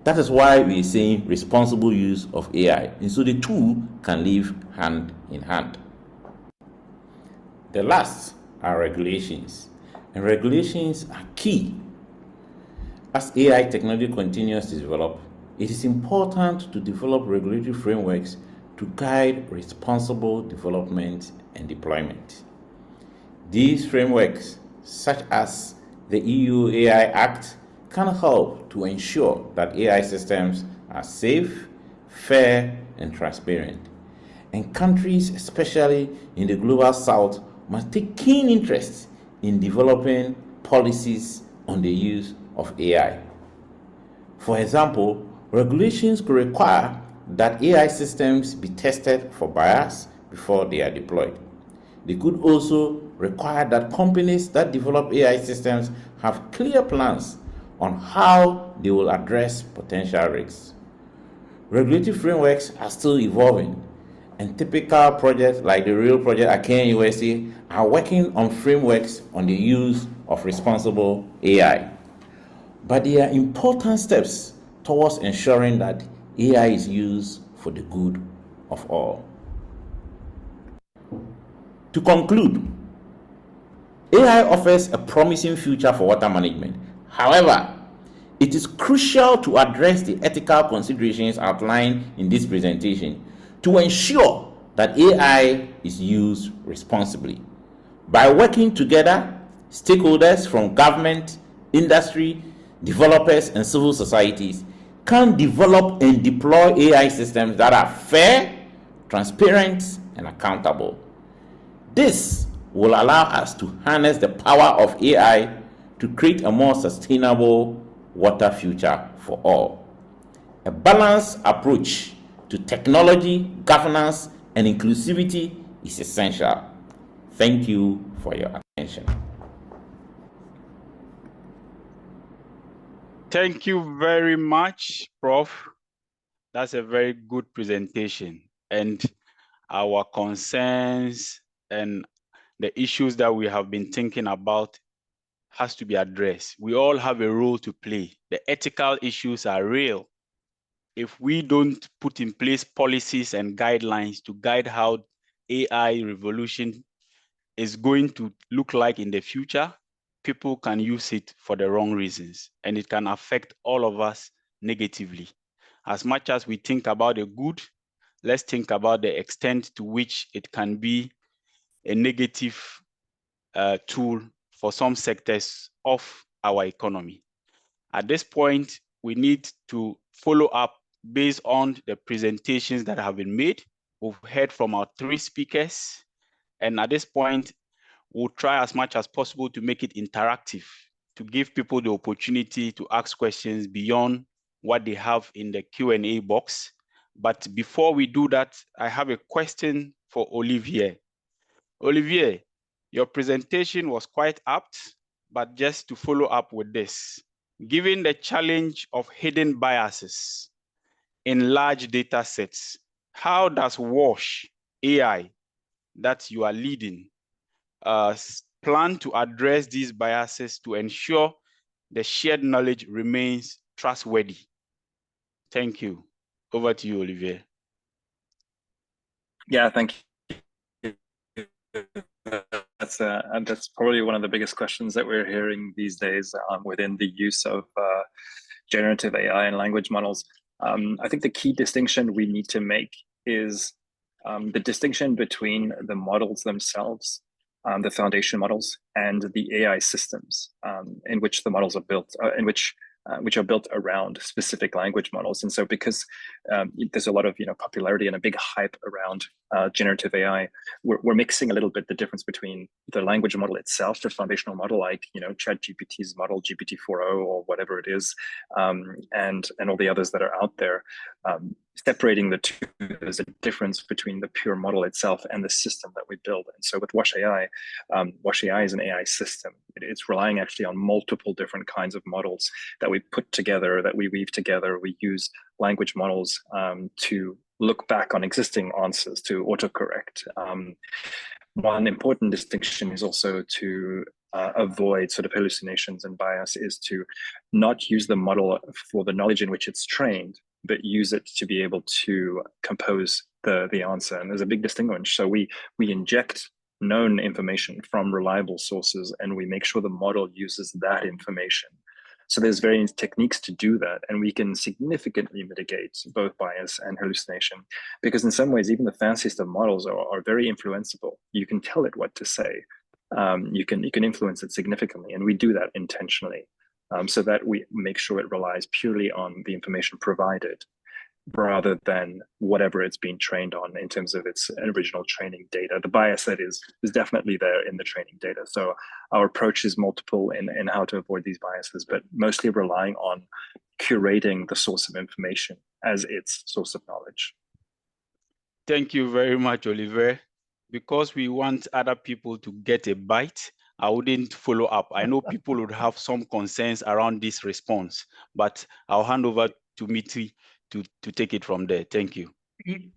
Speaker 5: That is why we're saying responsible use of AI. And so the two can live hand in hand. The last are regulations. And regulations are key. As AI technology continues to develop, it is important to develop regulatory frameworks to guide responsible development and deployment. These frameworks, such as the EU AI Act, can help to ensure that AI systems are safe, fair, and transparent. And countries, especially in the global south, must take keen interest in developing policies on the use of AI. For example, regulations could require that AI systems be tested for bias before they are deployed. They could also require that companies that develop AI systems have clear plans on how they will address potential risks. Regulatory frameworks are still evolving, and typical projects like the Real Project at Kenya USA are working on frameworks on the use of responsible AI. But they are important steps towards ensuring that AI is used for the good of all. To conclude, AI offers a promising future for water management. However, it is crucial to address the ethical considerations outlined in this presentation to ensure that AI is used responsibly. By working together, stakeholders from government, industry, developers, and civil societies can develop and deploy AI systems that are fair, transparent, and accountable. This will allow us to harness the power of AI to create a more sustainable water future for all. A balanced approach to technology, governance, and inclusivity is essential. Thank you for your attention.
Speaker 3: Thank you very much, Prof. That's a very good presentation. And our concerns and the issues that we have been thinking about has to be addressed. We all have a role to play. The ethical issues are real. If we don't put in place policies and guidelines to guide how AI revolution is going to look like in the future, people can use it for the wrong reasons, and it can affect all of us negatively. As much as we think about the good, let's think about the extent to which it can be a negative tool for some sectors of our economy. At this point, we need to follow up based on the presentations that have been made. We've heard from our 3 speakers, and at this point, we'll try as much as possible to make it interactive, to give people the opportunity to ask questions beyond what they have in the Q&A box. But before we do that, I have a question for Olivier. Olivier, your presentation was quite apt, but just to follow up with this, given the challenge of hidden biases in large data sets, how does WASH AI that you are leading plan to address these biases to ensure the shared knowledge remains trustworthy? Thank you. Over to you, Olivier.
Speaker 2: Yeah, thank you. That's probably one of the biggest questions that we're hearing these days within the use of generative AI and language models. I think the key distinction we need to make is the distinction between the models themselves, the foundation models, and the AI systems in which the models are built, which are built around specific language models. And so because there's a lot of popularity and a big hype around generative AI, we're mixing a little bit the difference between the language model itself, the foundational model, like ChatGPT's model, GPT-4o or whatever it is, and all the others that are out there. Separating the two, there's a difference between the pure model itself and the system that we build. And so with WASH AI is an AI system. It's relying actually on multiple different kinds of models that we put together, that we weave together. We use language models to look back on existing answers, to autocorrect. One important distinction is also to avoid sort of hallucinations and bias is to not use the model for the knowledge in which it's trained, but use it to be able to compose the answer. And there's a big distinction. So we inject known information from reliable sources, and we make sure the model uses that information. So there's various techniques to do that, and we can significantly mitigate both bias and hallucination, because in some ways, even the fanciest of models are very influenceable. You can tell it what to say. You can influence it significantly, and we do that intentionally, so that we make sure it relies purely on the information provided, rather than whatever it's been trained on in terms of its original training data. The bias that is definitely there in the training data. So our approach is multiple in how to avoid these biases, but mostly relying on curating the source of information as its source of knowledge.
Speaker 3: Thank you very much, Olivier. Because we want other people to get a bite, I wouldn't follow up. I know people would have some concerns around this response, but I'll hand over to Miti to take it from there. Thank you.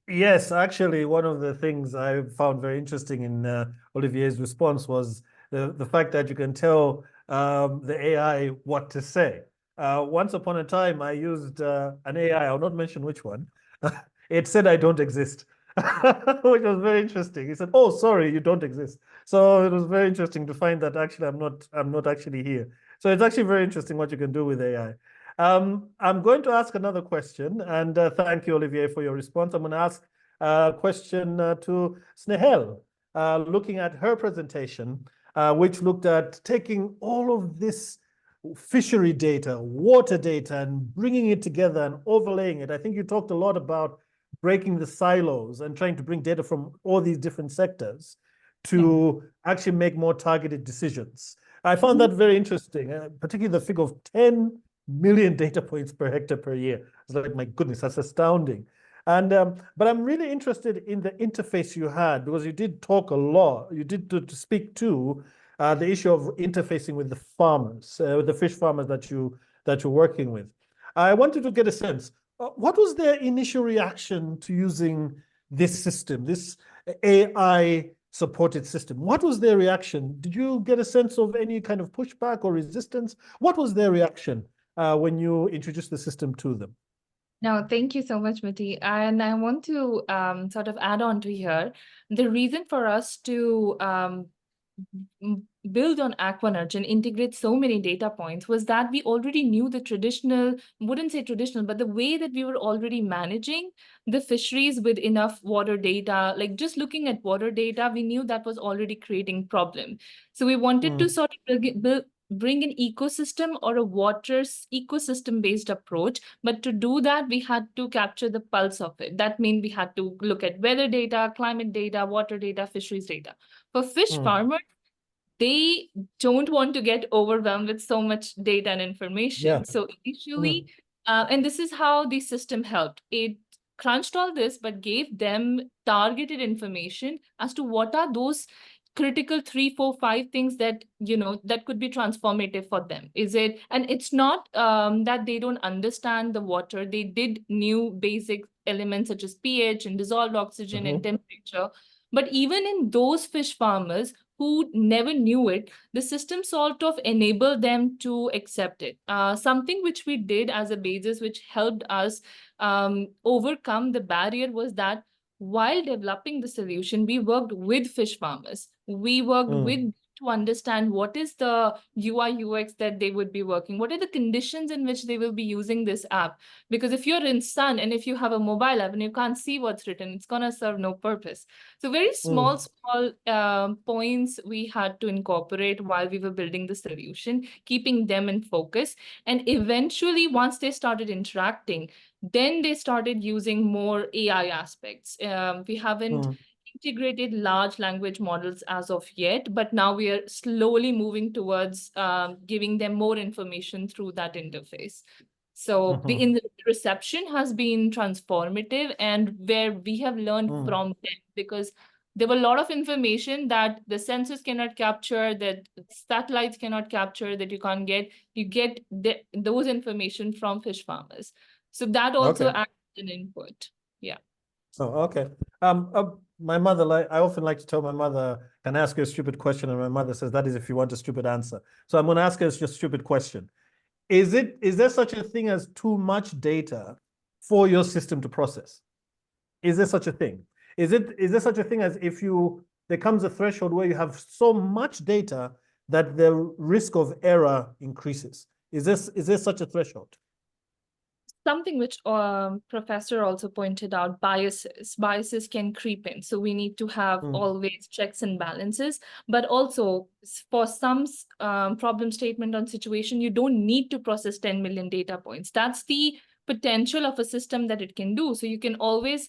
Speaker 1: Yes, actually, one of the things I found very interesting in Olivier's response was the fact that you can tell the AI what to say. Once upon a time, I used an AI, I'll not mention which one. It said I don't exist, which was very interesting. It said, "Oh, sorry, you don't exist." So it was very interesting to find that actually I'm not actually here. So it's actually very interesting what you can do with AI. I'm going to ask another question, and thank you, Olivier, for your response. I'm going to ask a question to Snehal, looking at her presentation, which looked at taking all of this fishery data, water data, and bringing it together and overlaying it. I think you talked a lot about breaking the silos and trying to bring data from all these different sectors to actually make more targeted decisions. I found that very interesting, particularly the figure of 10 million data points per hectare per year. It's like, my goodness, that's astounding. And but I'm really interested in the interface you had, because you did talk a lot. You did to speak to the issue of interfacing with the farmers, with the fish farmers that you're working with. I wanted to get a sense. What was their initial reaction to using this system, this AI supported system? What was their reaction? Did you get a sense of any kind of pushback or resistance? What was their reaction when you introduced the system to them?
Speaker 4: No, thank you so much, Miti. And I want to sort of add on to here. The reason for us to build on Aquanergy and integrate so many data points was that we already knew the traditional, wouldn't say traditional, but the way that we were already managing the fisheries with enough water data, like just looking at water data, we knew that was already creating problem. So we wanted to sort of bring an ecosystem or a water ecosystem based approach. But to do that, we had to capture the pulse of it. That means we had to look at weather data, climate data, water data, fisheries data. For fish farmers, they don't want to get overwhelmed with so much data and information.
Speaker 1: Yeah.
Speaker 4: So initially, and this is how the system helped. It crunched all this, but gave them targeted information as to what are those critical 3, 4, 5 things that, you know, that could be transformative for them. Is it, and it's not that they don't understand the water. They did new basic elements such as pH and dissolved oxygen and temperature. But even in those fish farmers who never knew it, the system sort of enabled them to accept it. Something which we did as a basis, which helped us overcome the barrier, was that while developing the solution, we worked with fish farmers. We worked with to understand what is the UI UX that they would be working. What are the conditions in which they will be using this app? Because if you're in Sun and if you have a mobile app and you can't see what's written, it's gonna serve no purpose. So very small points we had to incorporate while we were building the solution, keeping them in focus. And eventually, once they started interacting, then they started using more AI aspects. We haven't integrated large language models as of yet, but now we are slowly moving towards giving them more information through that interface. So the reception has been transformative, and where we have learned from them, because there were a lot of information that the sensors cannot capture, that satellites cannot capture, that you can't get. You get those information from fish farmers. So that also acts as an input. Yeah.
Speaker 1: Oh, okay. my mother, I often like to tell my mother, can I ask you a stupid question? And my mother says, that is if you want a stupid answer. So I'm going to ask her a stupid question. Is there such a thing as too much data for your system to process? Is there such a thing? Is there such a thing as there comes a threshold where you have so much data that the risk of error increases? Is there such a threshold?
Speaker 4: Something which professor also pointed out, biases can creep in, so we need to have always checks and balances. But also for some problem statement on situation, you don't need to process 10 million data points. That's the potential of a system that it can do. So you can always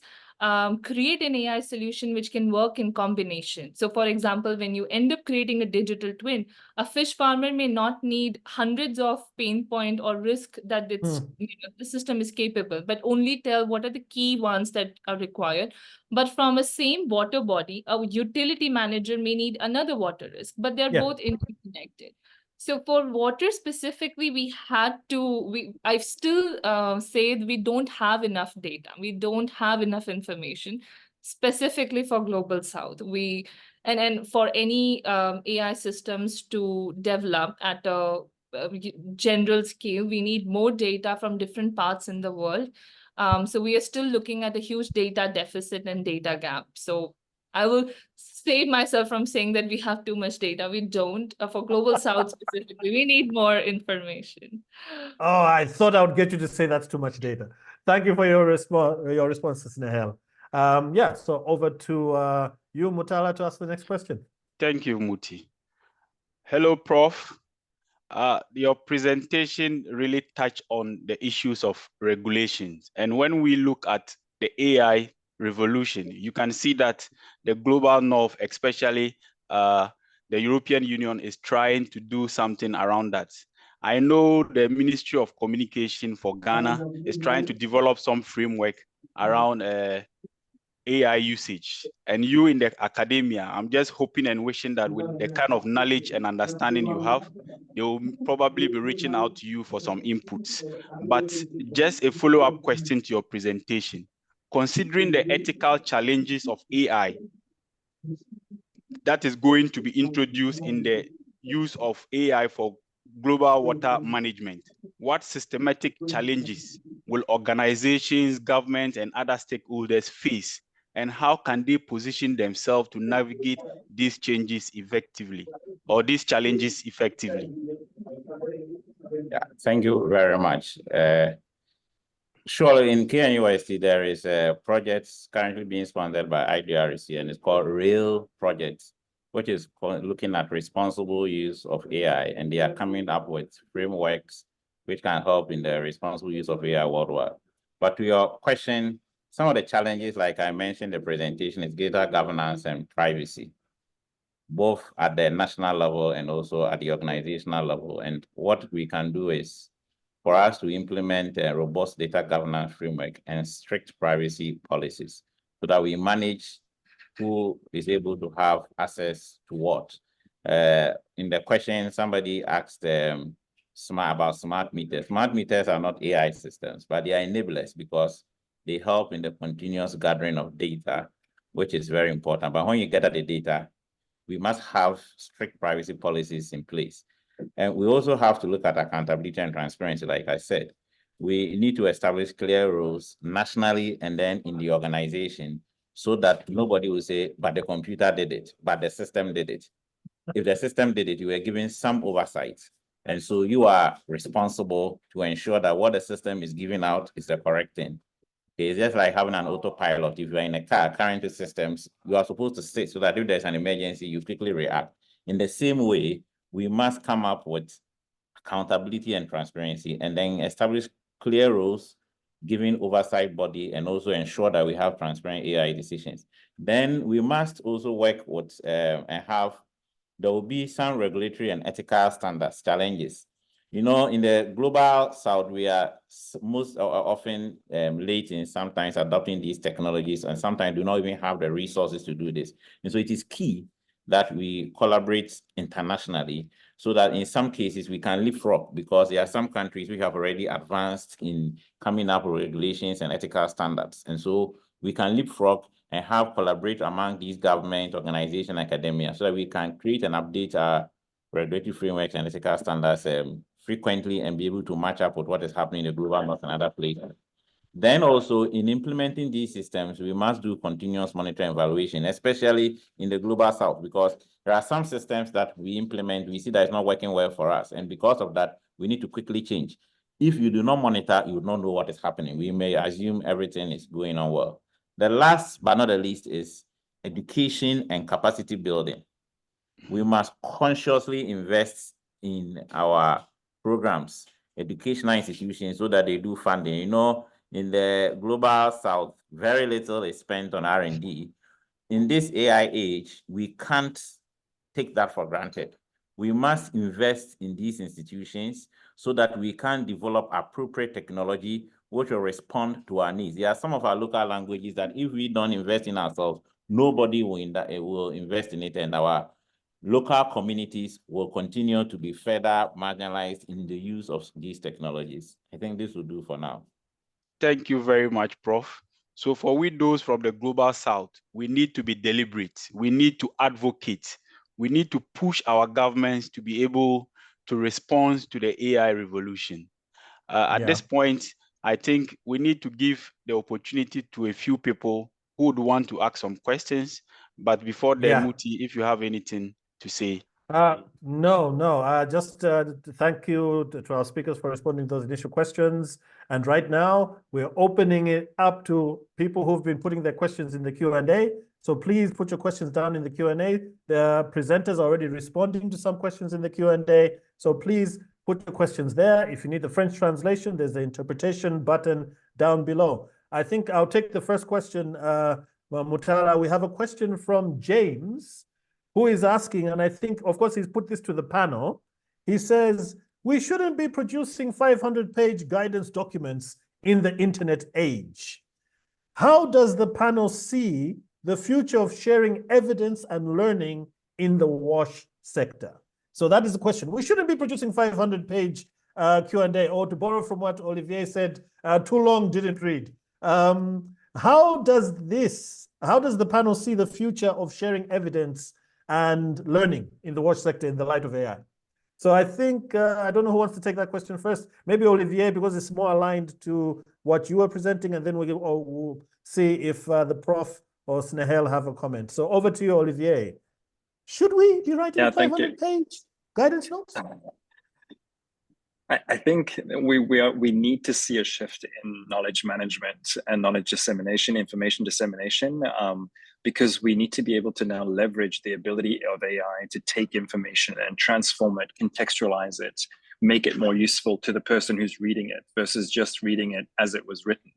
Speaker 4: create an AI solution which can work in combination. So for example, when you end up creating a digital twin, a fish farmer may not need hundreds of pain point or risk that the system is capable, but only tell what are the key ones that are required. But from a same water body, a utility manager may need another water risk, but they're both interconnected. So for water specifically, I still say we don't have enough data. We don't have enough information specifically for Global South. And for any AI systems to develop at a general scale, we need more data from different parts in the world. So we are still looking at a huge data deficit and data gap. So I will save myself from saying that we have too much data. We don't. For Global South specifically, we need more information.
Speaker 1: Oh, I thought I would get you to say that's too much data. Thank you for your responses, Nahel. Yeah, so over to you, Mutala, to ask the next question.
Speaker 3: Thank you, Muti. Hello, Prof. Your presentation really touched on the issues of regulations. And when we look at the AI revolution, you can see that the global north, especially the European Union, is trying to do something around that. I know the Ministry of Communication for Ghana is trying to develop some framework around AI usage. And you in the academia, I'm just hoping and wishing that with the kind of knowledge and understanding you have, they will probably be reaching out to you for some inputs. But just a follow-up question to your presentation. Considering the ethical challenges of AI that is going to be introduced in the use of AI for global water management, what systematic challenges will organizations, governments, and other stakeholders face? And how can they position themselves to navigate these changes effectively, or these challenges effectively?
Speaker 5: Yeah, thank you very much. Surely in KNUST, there is a project currently being sponsored by IDRC, and it's called RAIL Project, which is looking at responsible use of AI, and they are coming up with frameworks which can help in the responsible use of AI worldwide. But to your question, some of the challenges, like I mentioned in the presentation, is data governance and privacy, both at the national level and also at the organizational level. And what we can do is for us to implement a robust data governance framework and strict privacy policies so that we manage who is able to have access to what. In the question, somebody asked about smart meters. Smart meters are not AI systems, but they are enablers because they help in the continuous gathering of data, which is very important. But when you gather the data, we must have strict privacy policies in place. And we also have to look at accountability and transparency, like I said. We need to establish clear rules nationally and then in the organization so that nobody will say, but the computer did it, but the system did it. If the system did it, you were given some oversight. And so you are responsible to ensure that what the system is giving out is the correct thing. It's just like having an autopilot. If you're in a car, current systems, you are supposed to sit so that if there's an emergency, you quickly react. In the same way, we must come up with accountability and transparency and then establish clear rules, giving oversight body, and also ensure that we have transparent AI decisions. Then we must also work with there will be some regulatory and ethical standards challenges. You know, in the global south, we are often late in sometimes adopting these technologies and sometimes do not even have the resources to do this. And so it is key that we collaborate internationally so that in some cases we can leapfrog, because there are some countries which have already advanced in coming up with regulations and ethical standards. And so we can leapfrog and have collaborate among these government, organization, academia, so that we can create and update our regulatory frameworks and ethical standards frequently and be able to match up with what is happening in the global north and other places. Then also in implementing these systems, we must do continuous monitoring and evaluation, especially in the global south, because there are some systems that we implement, we see that it's not working well for us. And because of that, we need to quickly change. If you do not monitor, you will not know what is happening. We may assume everything is going on well. The last but not the least is education and capacity building. We must consciously invest in our programs, educational institutions, so that they do funding. You know, in the global south, very little is spent on R&D. In this AI age, we can't take that for granted. We must invest in these institutions so that we can develop appropriate technology which will respond to our needs. There are some of our local languages that if we don't invest in ourselves, nobody will invest in it, and our local communities will continue to be further marginalized in the use of these technologies. I think this will do for now.
Speaker 3: Thank you very much, Prof. So for we those from the global south, we need to be deliberate. We need to advocate. We need to push our governments to be able to respond to the AI revolution. At this point, I think we need to give the opportunity to a few people who would want to ask some questions. But before then, Muti, if you have anything to say.
Speaker 1: No. Just thank you to our speakers for responding to those initial questions. And right now, we're opening it up to people who've been putting their questions in the Q&A. So please put your questions down in the Q&A. The presenters are already responding to some questions in the Q&A. So please put your questions there. If you need the French translation, there's the interpretation button down below. I think I'll take the first question, Mutala. We have a question from James, who is asking, and I think, of course, he's put this to the panel. He says, we shouldn't be producing 500-page guidance documents in the internet age. How does the panel see the future of sharing evidence and learning in the WASH sector? So that is the question. We shouldn't be producing 500-page Q&A, or to borrow from what Olivier said, too long, didn't read. How does the panel see the future of sharing evidence and learning in the WASH sector in the light of AI? So I think, I don't know who wants to take that question first. Maybe Olivier, because it's more aligned to what you are presenting, and then we'll see if the prof or Snehal have a comment. So over to you, Olivier. Should we be writing 500-page guidance notes?
Speaker 2: I think we need to see a shift in knowledge management and knowledge dissemination, information dissemination, because we need to be able to now leverage the ability of AI to take information and transform it, contextualize it, make it more useful to the person who's reading it versus just reading it as it was written.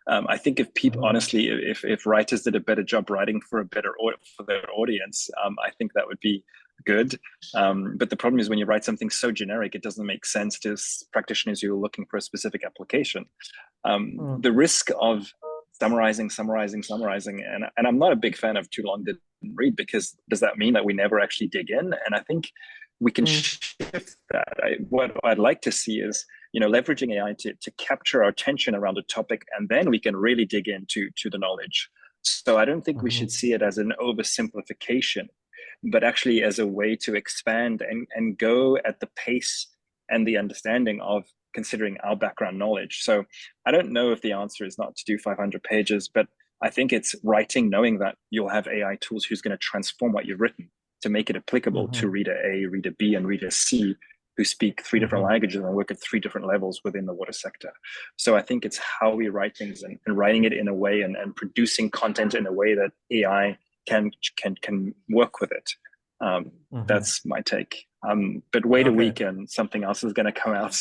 Speaker 2: I think if people, honestly, if writers did a better job writing for their audience, I think that would be good. But the problem is when you write something so generic, it doesn't make sense to practitioners who are looking for a specific application. The risk of summarizing, and I'm not a big fan of too long didn't read, because does that mean that we never actually dig in? And I think we can shift that. What I'd like to see is, leveraging AI to capture our attention around a topic, and then we can really dig into the knowledge. So I don't think we should see it as an oversimplification, but actually as a way to expand and go at the pace and the understanding of considering our background knowledge. So I don't know if the answer is not to do 500 pages, but I think it's writing, knowing that you'll have AI tools who's going to transform what you've written to make it applicable to reader A, reader B, and reader C, who speak 3 different languages and work at 3 different levels within the water sector. So I think it's how we write things and writing it in a way and producing content in a way that AI can work with it. That's my take. But wait a week and something else is going to come out.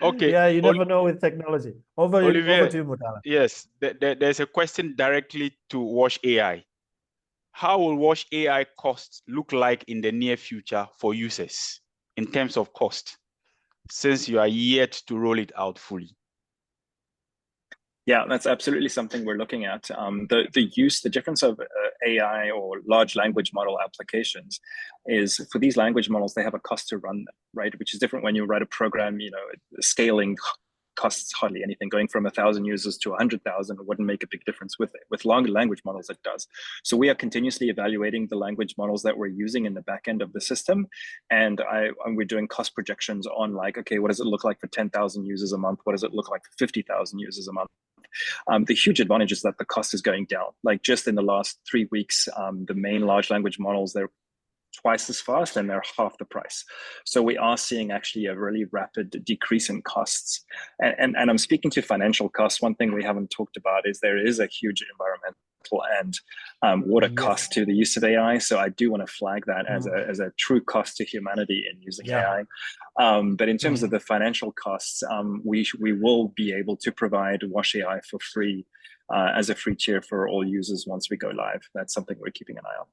Speaker 3: Okay.
Speaker 1: Yeah, you never know with technology. Over to you, Mutala.
Speaker 3: Yes, there's a question directly to WASH AI. How will WASH AI costs look like in the near future for users in terms of cost, since you are yet to roll it out fully?
Speaker 2: Yeah, that's absolutely something we're looking at. The difference of AI or large language model applications is, for these language models, they have a cost to run them, right? Which is different when you write a program, scaling costs hardly anything. Going from 1,000 users to 100,000 wouldn't make a big difference with it. With longer language models, it does. So we are continuously evaluating the language models that we're using in the back end of the system. And we're doing cost projections on like, okay, what does it look like for 10,000 users a month? What does it look like for 50,000 users a month? The huge advantage is that the cost is going down. Like just in the last 3 weeks, the main large language models, they're twice as fast and they're half the price. So we are seeing actually a really rapid decrease in costs. And I'm speaking to financial costs. One thing we haven't talked about is there is a huge environmental and water cost to the use of AI. So I do want to flag that as a true cost to humanity in using AI. But in terms of the financial costs, we will be able to provide Wash AI for free as a free tier for all users once we go live. That's something we're keeping an eye on.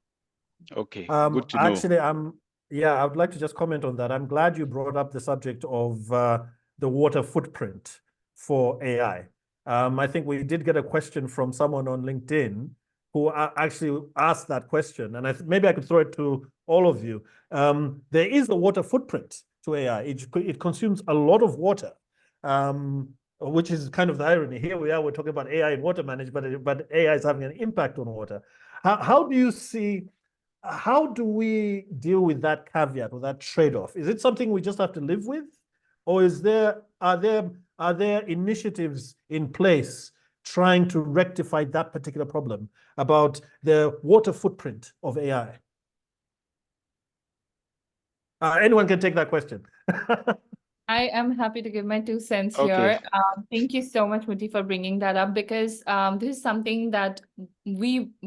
Speaker 3: Okay, good to know.
Speaker 1: Actually, I would like to just comment on that. I'm glad you brought up the subject of the water footprint for AI. I think we did get a question from someone on LinkedIn who actually asked that question, and maybe I could throw it to all of you. There is a water footprint to AI. It consumes a lot of water, which is kind of the irony. Here we are, we're talking about AI and water management, but AI is having an impact on water. How do you see? How do we deal with that caveat or that trade-off? Is it something we just have to live with, or are there initiatives in place trying to rectify that particular problem about the water footprint of AI? Anyone can take that question.
Speaker 4: I am happy to give my 2 cents
Speaker 3: Okay.
Speaker 4: here. Thank you so much, Muti, for bringing that up, because this is something that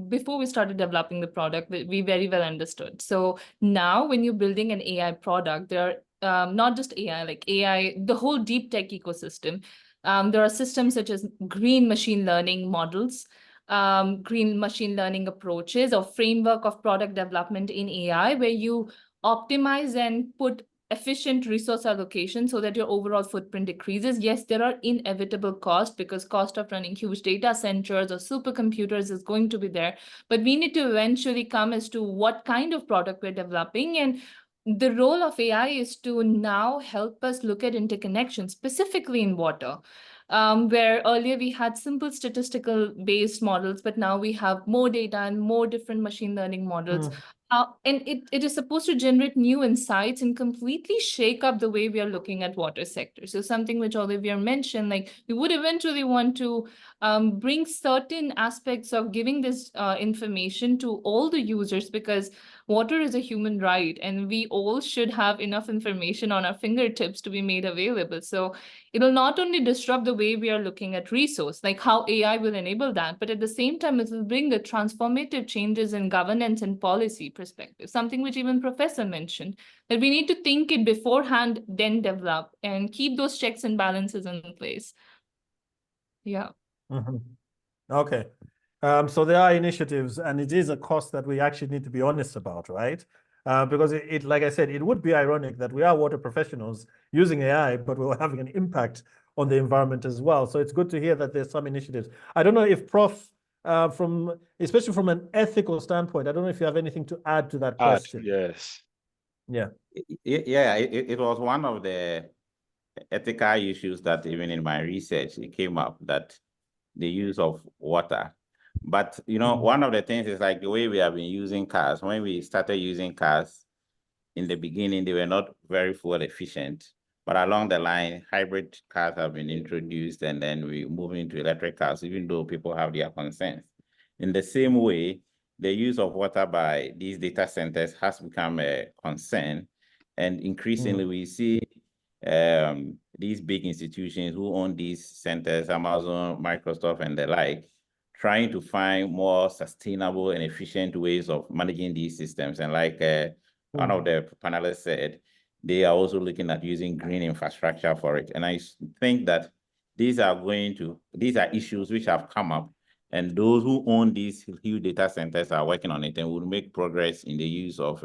Speaker 4: before we started developing the product, we very well understood. So now when you're building an AI product, there are not just AI, like AI, the whole deep tech ecosystem. There are systems such as green machine learning models, green machine learning approaches, or framework of product development in AI, where you optimize and put efficient resource allocation so that your overall footprint decreases. Yes, there are inevitable costs, because cost of running huge data centers or supercomputers is going to be there. But we need to eventually come as to what kind of product we're developing. And the role of AI is to now help us look at interconnections, specifically in water. Where earlier we had simple statistical based models, but now we have more data and more different machine learning models. And it is supposed to generate new insights and completely shake up the way we are looking at water sector. So something which Olivier mentioned, like we would eventually want to bring certain aspects of giving this information to all the users, because water is a human right and we all should have enough information on our fingertips to be made available. So it'll not only disrupt the way we are looking at resource, like how AI will enable that, but at the same time, it will bring the transformative changes in governance and policy perspective, something which even Professor mentioned, that we need to think it beforehand, then develop and keep those checks and balances in place. Yeah.
Speaker 1: Okay. So there are initiatives, and it is a cost that we actually need to be honest about, right? Because it, like I said, it would be ironic that we are water professionals using AI, but we're having an impact on the environment as well. So it's good to hear that there's some initiatives. I don't know if Prof, especially from an ethical standpoint, I don't know if you have anything to add to that question.
Speaker 3: Yes.
Speaker 5: Yeah, it was one of the ethical issues that even in my research, it came up, that the use of water. But, you know, one of the things is like the way we have been using cars. When we started using cars in the beginning, they were not very fuel efficient. But along the line, hybrid cars have been introduced, and then we move into electric cars, even though people have their concerns. In the same way, the use of water by these data centers has become a concern. And increasingly, we see these big institutions who own these centers, Amazon, Microsoft, and the like, trying to find more sustainable and efficient ways of managing these systems. And like one of the panelists said, they are also looking at using green infrastructure for it. And I think that these are issues which have come up, and those who own these huge data centers are working on it, and will make progress in the use of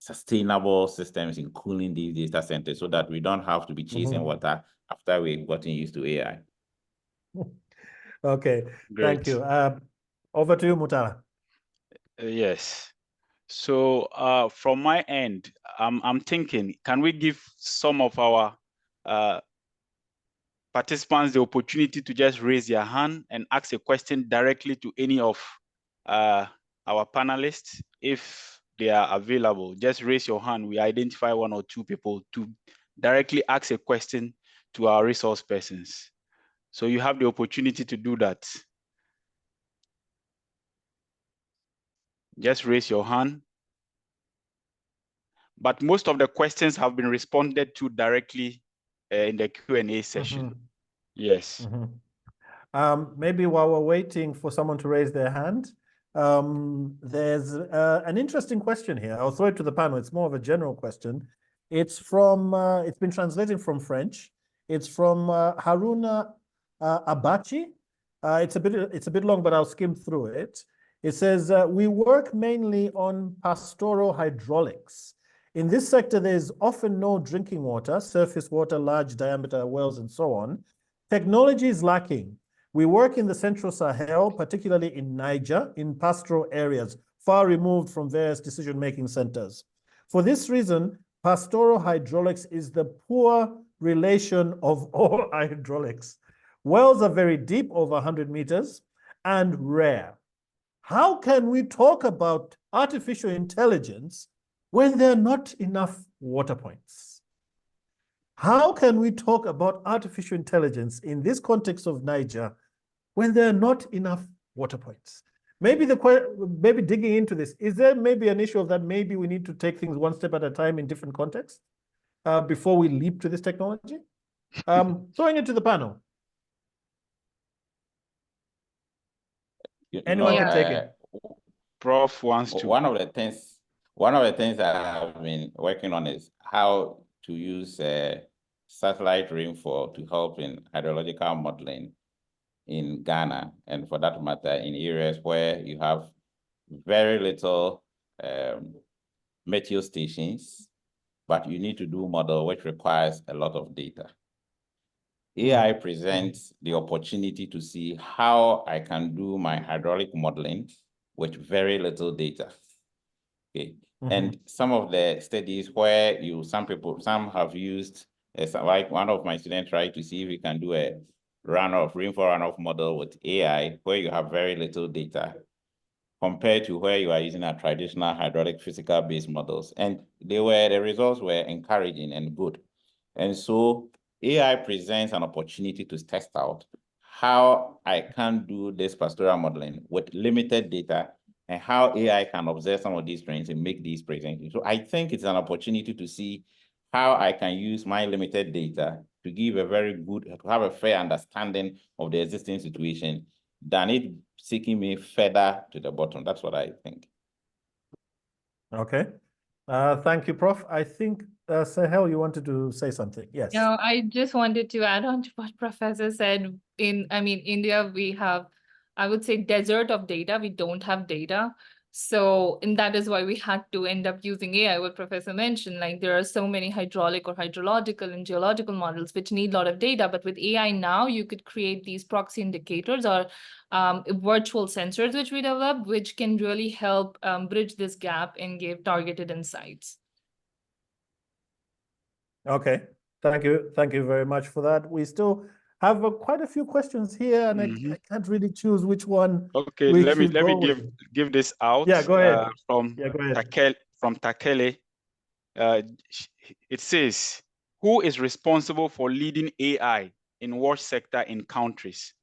Speaker 5: sustainable systems in cooling these data centers, so that we don't have to be chasing water after we've gotten used to AI.
Speaker 1: Okay,
Speaker 3: Great.
Speaker 1: thank you. Over to you, Mutala.
Speaker 3: Yes. So from my end, I'm thinking, can we give some of our participants the opportunity to just raise their hand and ask a question directly to any of our panelists. If they are available, just raise your hand. We identify 1 or 2 people to directly ask a question to our resource persons. So you have the opportunity to do that. Just raise your hand. But most of the questions have been responded to directly in the Q&A session. Yes.
Speaker 1: Maybe while we're waiting for someone to raise their hand, there's an interesting question here. I'll throw it to the panel. It's more of a general question. It's from, it's been translated from French. It's from Haruna Abachi. It's a bit long, but I'll skim through it. It says, we work mainly on pastoral hydraulics. In this sector, there's often no drinking water, surface water, large diameter wells, and so on. Technology is lacking. We work in the Central Sahel, particularly in Niger, in pastoral areas, far removed from various decision-making centers. For this reason, pastoral hydraulics is the poor relation of all hydraulics. Wells are very deep, over 100 meters, and rare. How can we talk about artificial intelligence when there are not enough water points? How can we talk about artificial intelligence in this context of Niger when there are not enough water points? Maybe digging into this, is there maybe an issue of that maybe we need to take things one step at a time in different contexts before we leap to this technology? Throwing it to the panel. Anyone can take it.
Speaker 3: Prof wants to.
Speaker 5: One of the things that I've been working on is how to use satellite rainfall to help in hydrological modeling in Ghana, and for that matter, in areas where you have very little meteo stations, but you need to do model which requires a lot of data. AI presents the opportunity to see how I can do my hydraulic modeling with very little data. Okay. And some of the studies where some have used, like one of my students tried to see if we can do a rainfall runoff model with AI where you have very little data compared to where you are using a traditional hydraulic physical based models. And the results were encouraging and good. And so AI presents an opportunity to test out how I can do this pastoral modeling with limited data and how AI can observe some of these trends and make these presentations. So I think it's an opportunity to see how I can use my limited data to give to have a fair understanding of the existing situation than it seeking me further to the bottom. That's what I think.
Speaker 1: Okay. Thank you, Prof. I think, Sahel, you wanted to say something. Yes.
Speaker 4: No, I just wanted to add on to what Professor said. India, we have, I would say, desert of data. We don't have data. So, and that is why we had to end up using AI, what Professor mentioned. Like, there are so many hydraulic or hydrological and geological models which need a lot of data. But with AI now, you could create these proxy indicators or virtual sensors which we developed, which can really help bridge this gap and give targeted insights.
Speaker 1: Okay. Thank you. Thank you very much for that. We still have quite a few questions here, and I can't really choose which one.
Speaker 3: Okay, let me give this out.
Speaker 1: Yeah, go ahead.
Speaker 3: Go ahead. From Takele. It says, who is responsible for leading AI in wash sector in countries?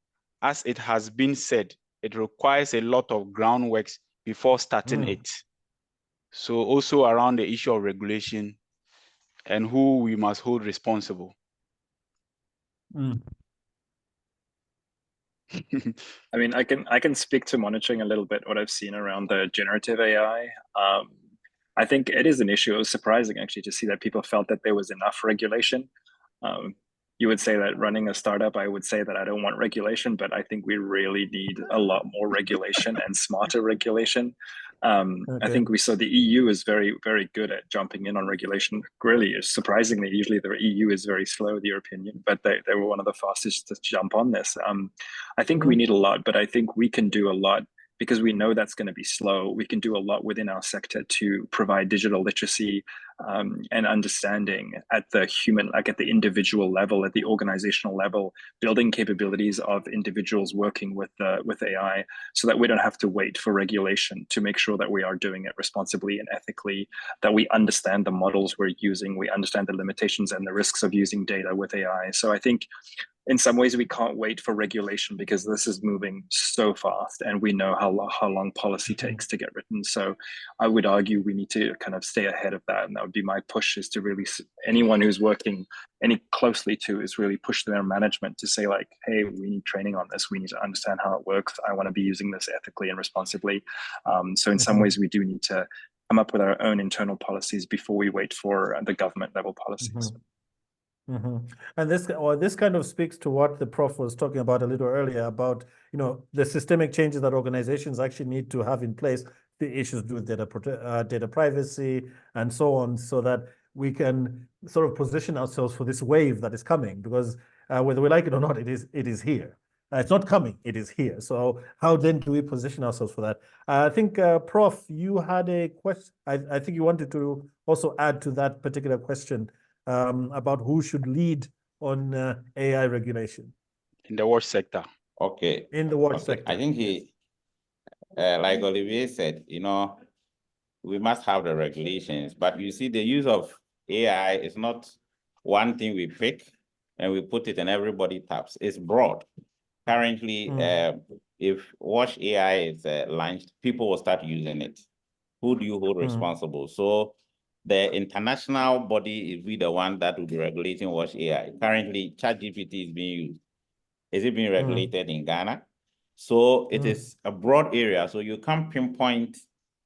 Speaker 3: As it has been said, it requires a lot of groundwork before starting it. So also around the issue of regulation and who we must hold responsible.
Speaker 2: I mean, I can speak to monitoring a little bit what I've seen around the generative AI. I think it is an issue. It was surprising actually to see that people felt that there was enough regulation. You would say that running a startup, I would say that I don't want regulation, but I think we really need a lot more regulation and smarter regulation. I think we saw the EU is very, very good at jumping in on regulation. Really, surprisingly, usually the EU is very slow, the European Union, but they were one of the fastest to jump on this. I think we need a lot, but I think we can do a lot because we know that's going to be slow. We can do a lot within our sector to provide digital literacy and understanding at the human, like at the individual level, at the organizational level, building capabilities of individuals working with AI, so that we don't have to wait for regulation to make sure that we are doing it responsibly and ethically, that we understand the models we're using, we understand the limitations and the risks of using data with AI. So I think in some ways we can't wait for regulation because this is moving so fast, and we know how long policy takes to get written. So I would argue we need to kind of stay ahead of that, and that would be my push, is to really, anyone who's working any closely to, is really push their management to say like, hey, we need training on this, we need to understand how it works, I want to be using this ethically and responsibly. So in some ways we do need to come up with our own internal policies before we wait for the government level policies.
Speaker 1: And this kind of speaks to what the prof was talking about a little earlier about, the systemic changes that organizations actually need to have in place, the issues with data privacy and so on, so that we can sort of position ourselves for this wave that is coming, because whether we like it or not, it is here. It's not coming, it is here. So how then do we position ourselves for that? I think, Prof, you had a question. I think you wanted to also add to that particular question about who should lead on AI regulation
Speaker 3: in the watch sector.
Speaker 5: Okay.
Speaker 1: In the watch sector.
Speaker 5: I think like Olivier said, we must have the regulations, but you see, the use of AI is not one thing we pick and we put it and everybody taps. It's broad. Currently, if Watch AI is launched, people will start using it. Who do you hold responsible? So the international body is the one that will be regulating Watch AI. Currently, ChatGPT is being used. Is it being regulated in Ghana? So it is a broad area. So you can't pinpoint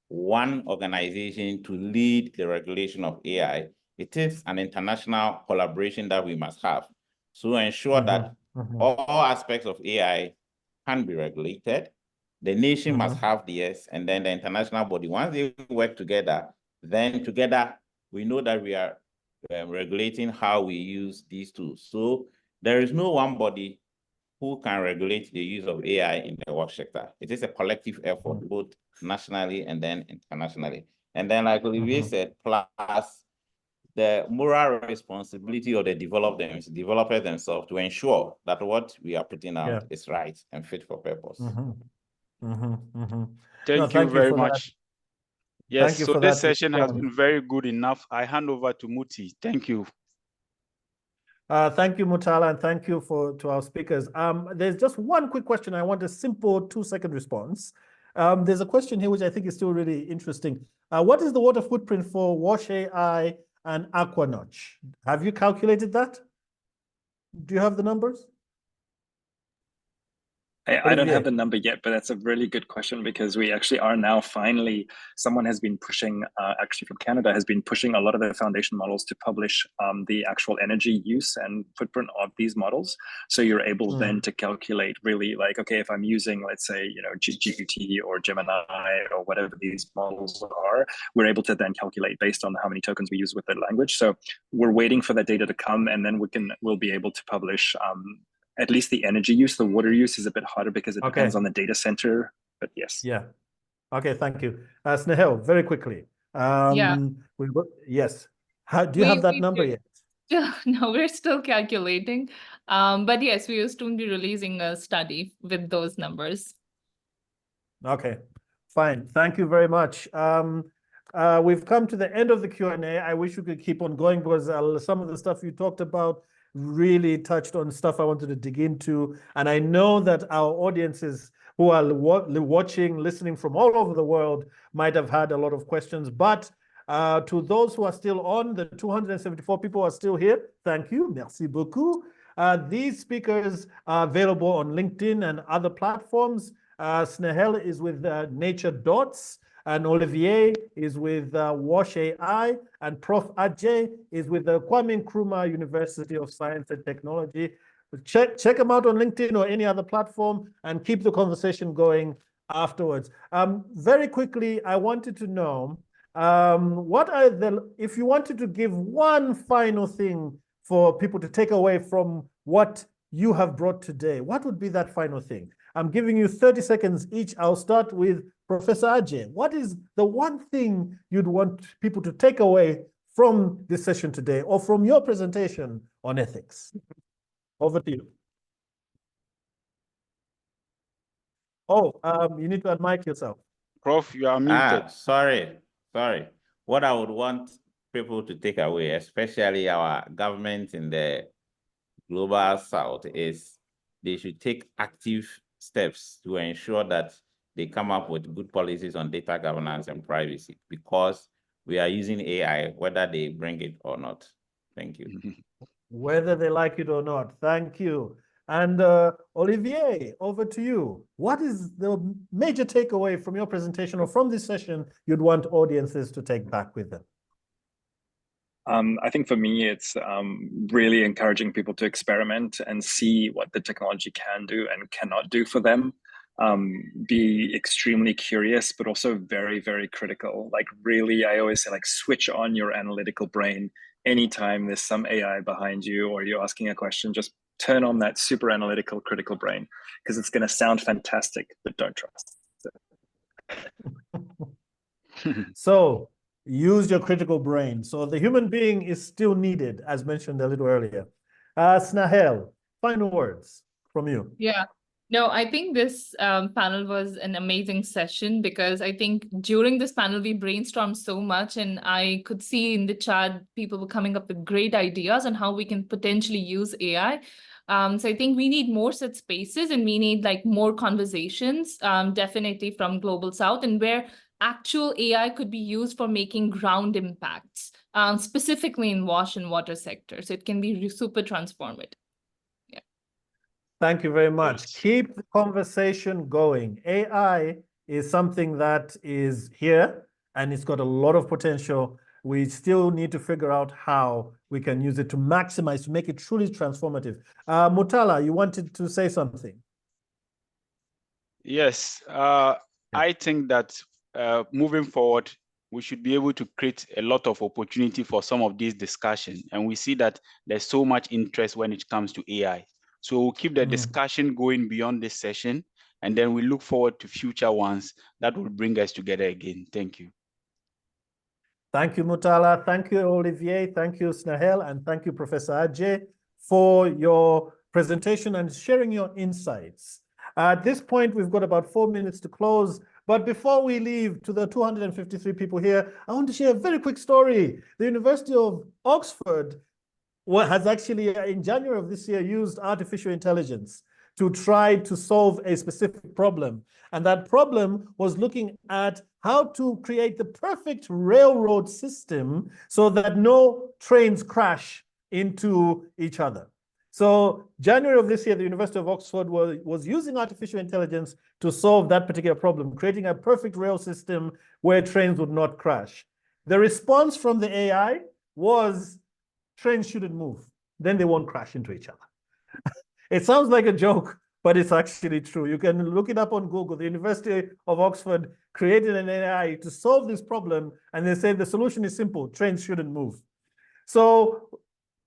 Speaker 5: one organization to lead the regulation of AI. It is an international collaboration that we must have to ensure that all aspects of AI can be regulated. The nation must have theirs, and then the international body. Once they work together, then together we know that we are regulating how we use these tools. So there is no one body who can regulate the use of AI in the work sector. It is a collective effort, both nationally and then internationally. And then, like Olivier said, plus the moral responsibility of the developers themselves to ensure that what we are putting out is right and fit for purpose.
Speaker 3: Thank you very much. Yes,
Speaker 1: you
Speaker 3: so
Speaker 1: for
Speaker 3: this
Speaker 1: that.
Speaker 3: session has been very good enough. I hand over to Muti. Thank you.
Speaker 1: Thank you, Mutala, and thank you to our speakers. There's just one quick question. I want a simple 2-second response. There's a question here which I think is still really interesting. What is the water footprint for Watch AI and Aquanotch? Have you calculated that? Do you have the numbers?
Speaker 2: I don't have the number yet, but that's a really good question, because we actually are now finally, someone has been pushing, actually from Canada, has been pushing a lot of the foundation models to publish the actual energy use and footprint of these models. So you're able then to calculate really like, okay, if I'm using, let's say, GPT or Gemini or whatever these models are, we're able to then calculate based on how many tokens we use with the language. So we're waiting for that data to come, and then we'll be able to publish at least the energy use. The water use is a bit harder because it depends on the data center, but yes.
Speaker 1: Yeah. Okay, thank you. Snehal, very quickly. Yes. Do you have that number yet?
Speaker 4: No, we're still calculating. But yes, we will soon be releasing a study with those numbers.
Speaker 1: Okay, fine. Thank you very much. We've come to the end of the Q&A. I wish we could keep on going, because some of the stuff you talked about really touched on stuff I wanted to dig into. And I know that our audiences who are watching, listening from all over the world might have had a lot of questions. But to those who are still on, the 274 people who are still here, thank you. Merci beaucoup. These speakers are available on LinkedIn and other platforms. Snehal is with Nature Dots, and Olivier is with Watch AI, and Prof. Ajay is with the Kwame Nkrumah University of Science and Technology. Check them out on LinkedIn or any other platform, and keep the conversation going afterwards. Very quickly, I wanted to know, if you wanted to give one final thing for people to take away from what you have brought today, what would be that final thing? I'm giving you 30 seconds each. I'll start with Professor Adjei. What is the one thing you'd want people to take away from this session today or from your presentation on ethics? Over to you. Oh, you need to unmic yourself.
Speaker 3: Prof, you are muted.
Speaker 5: Sorry. What I would want people to take away, especially our government in the global south, is they should take active steps to ensure that they come up with good policies on data governance and privacy, because we are using AI, whether they bring it or not. Thank you.
Speaker 1: Whether they like it or not. Thank you. And Olivier, over to you. What is the major takeaway from your presentation or from this session you'd want audiences to take back with them?
Speaker 2: I think for me, it's really encouraging people to experiment and see what the technology can do and cannot do for them. Be extremely curious, but also very, very critical. Like really, I always say, like, switch on your analytical brain anytime there's some AI behind you or you're asking a question. Just turn on that super analytical, critical brain, because it's going to sound fantastic, but don't trust it.
Speaker 1: So use your critical brain. So the human being is still needed, as mentioned a little earlier. Snehal, final words from you.
Speaker 4: Yeah. No, I think this panel was an amazing session, because I think during this panel, we brainstormed so much, and I could see in the chat, people were coming up with great ideas on how we can potentially use AI. So I think we need more such spaces, and we need like more conversations, definitely from Global South, and where actual AI could be used for making ground impacts, specifically in wash and water sector. So it can be super transformative.
Speaker 1: Thank you very much. Keep the conversation going. AI is something that is here and it's got a lot of potential. We still need to figure out how we can use it to maximize, to make it truly transformative. Mutala, you wanted to say something?
Speaker 3: Yes, I think that moving forward, we should be able to create a lot of opportunity for some of these discussions. And we see that there's so much interest when it comes to AI. So we'll keep the discussion going beyond this session, and then we look forward to future ones that will bring us together again. Thank you.
Speaker 1: Thank you, Mutala. Thank you, Olivier. Thank you, Snehal. And thank you, Professor Adjei, for your presentation and sharing your insights. At this point, we've got about 4 minutes to close. But before we leave, to the 253 people here, I want to share a very quick story. The University of Oxford has actually, in January of this year, used artificial intelligence to try to solve a specific problem. And that problem was looking at how to create the perfect railroad system so that no trains crash into each other. So January of this year, the University of Oxford was using artificial intelligence to solve that particular problem, creating a perfect rail system where trains would not crash. The response from the AI was, trains shouldn't move, then they won't crash into each other. It sounds like a joke, but it's actually true. You can look it up on Google. The University of Oxford created an AI to solve this problem, and they say the solution is simple: trains shouldn't move. So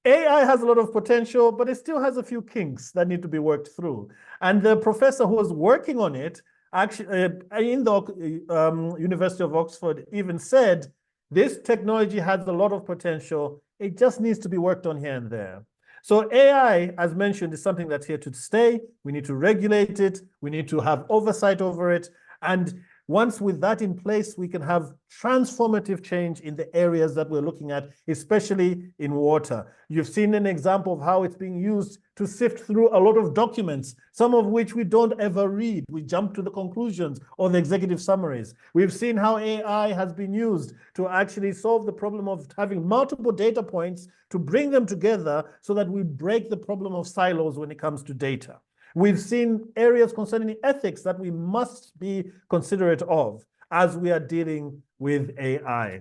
Speaker 1: AI has a lot of potential, but it still has a few kinks that need to be worked through. And the professor who was working on it, actually in the University of Oxford, even said, this technology has a lot of potential. It just needs to be worked on here and there. So AI, as mentioned, is something that's here to stay. We need to regulate it. We need to have oversight over it. And once with that in place, we can have transformative change in the areas that we're looking at, especially in water. You've seen an example of how it's being used to sift through a lot of documents, some of which we don't ever read. We jump to the conclusions or the executive summaries. We've seen how AI has been used to actually solve the problem of having multiple data points, to bring them together so that we break the problem of silos when it comes to data. We've seen areas concerning ethics that we must be considerate of as we are dealing with AI.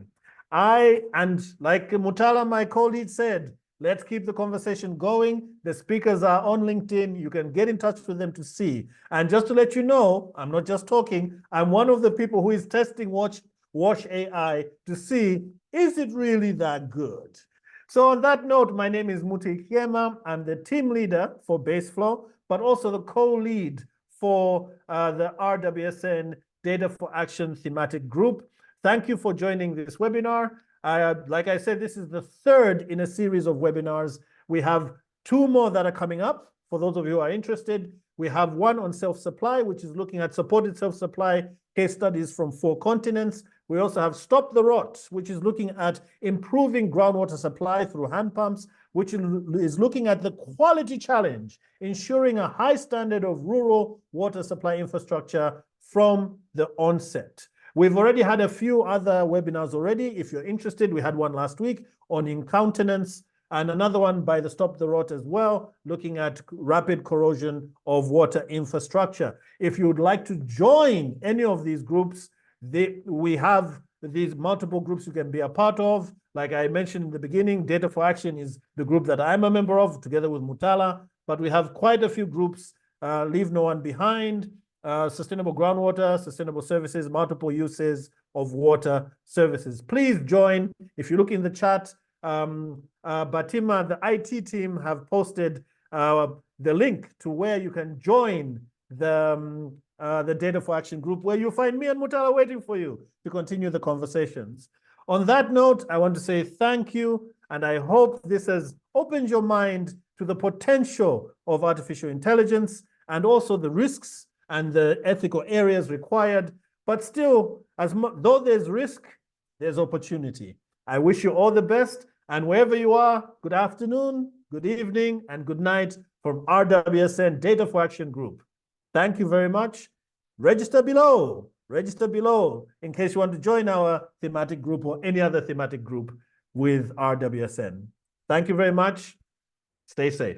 Speaker 1: And like Mutala, my colleague, said, let's keep the conversation going. The speakers are on LinkedIn. You can get in touch with them to see. And just to let you know, I'm not just talking. I'm one of the people who is testing Wash AI to see, is it really that good? So on that note, my name is Muti Kiema. I'm the team leader for Baseflow, but also the co-lead for the RWSN Data for Action thematic group. Thank you for joining this webinar. Like I said, this is the third in a series of webinars. We have 2 more that are coming up. For those of you who are interested, we have one on self-supply, which is looking at supported self-supply case studies from 4 continents. We also have Stop the Rot, which is looking at improving groundwater supply through hand pumps, which is looking at the quality challenge, ensuring a high standard of rural water supply infrastructure from the onset. We've already had a few other webinars already. If you're interested, we had one last week on incontinence and another one by the Stop the Rot as well, looking at rapid corrosion of water infrastructure. If you would like to join any of these groups, we have these multiple groups you can be a part of. Like I mentioned in the beginning, Data for Action is the group that I'm a member of, together with Mutala, but we have quite a few groups, Leave No One Behind, Sustainable Groundwater, Sustainable Services, Multiple Uses of Water Services. Please join. If you look in the chat, Batima, the IT team, have posted the link to where you can join the Data for Action group, where you'll find me and Mutala waiting for you to continue the conversations. On that note, I want to say thank you, and I hope this has opened your mind to the potential of artificial intelligence and also the risks and the ethical areas required. But still, though there's risk, there's opportunity. I wish you all the best, and wherever you are, good afternoon, good evening, and good night from RWSN Data for Action Group. Thank you very much. Register below in case you want to join our thematic group or any other thematic group with RWSN. Thank you very much. Stay safe.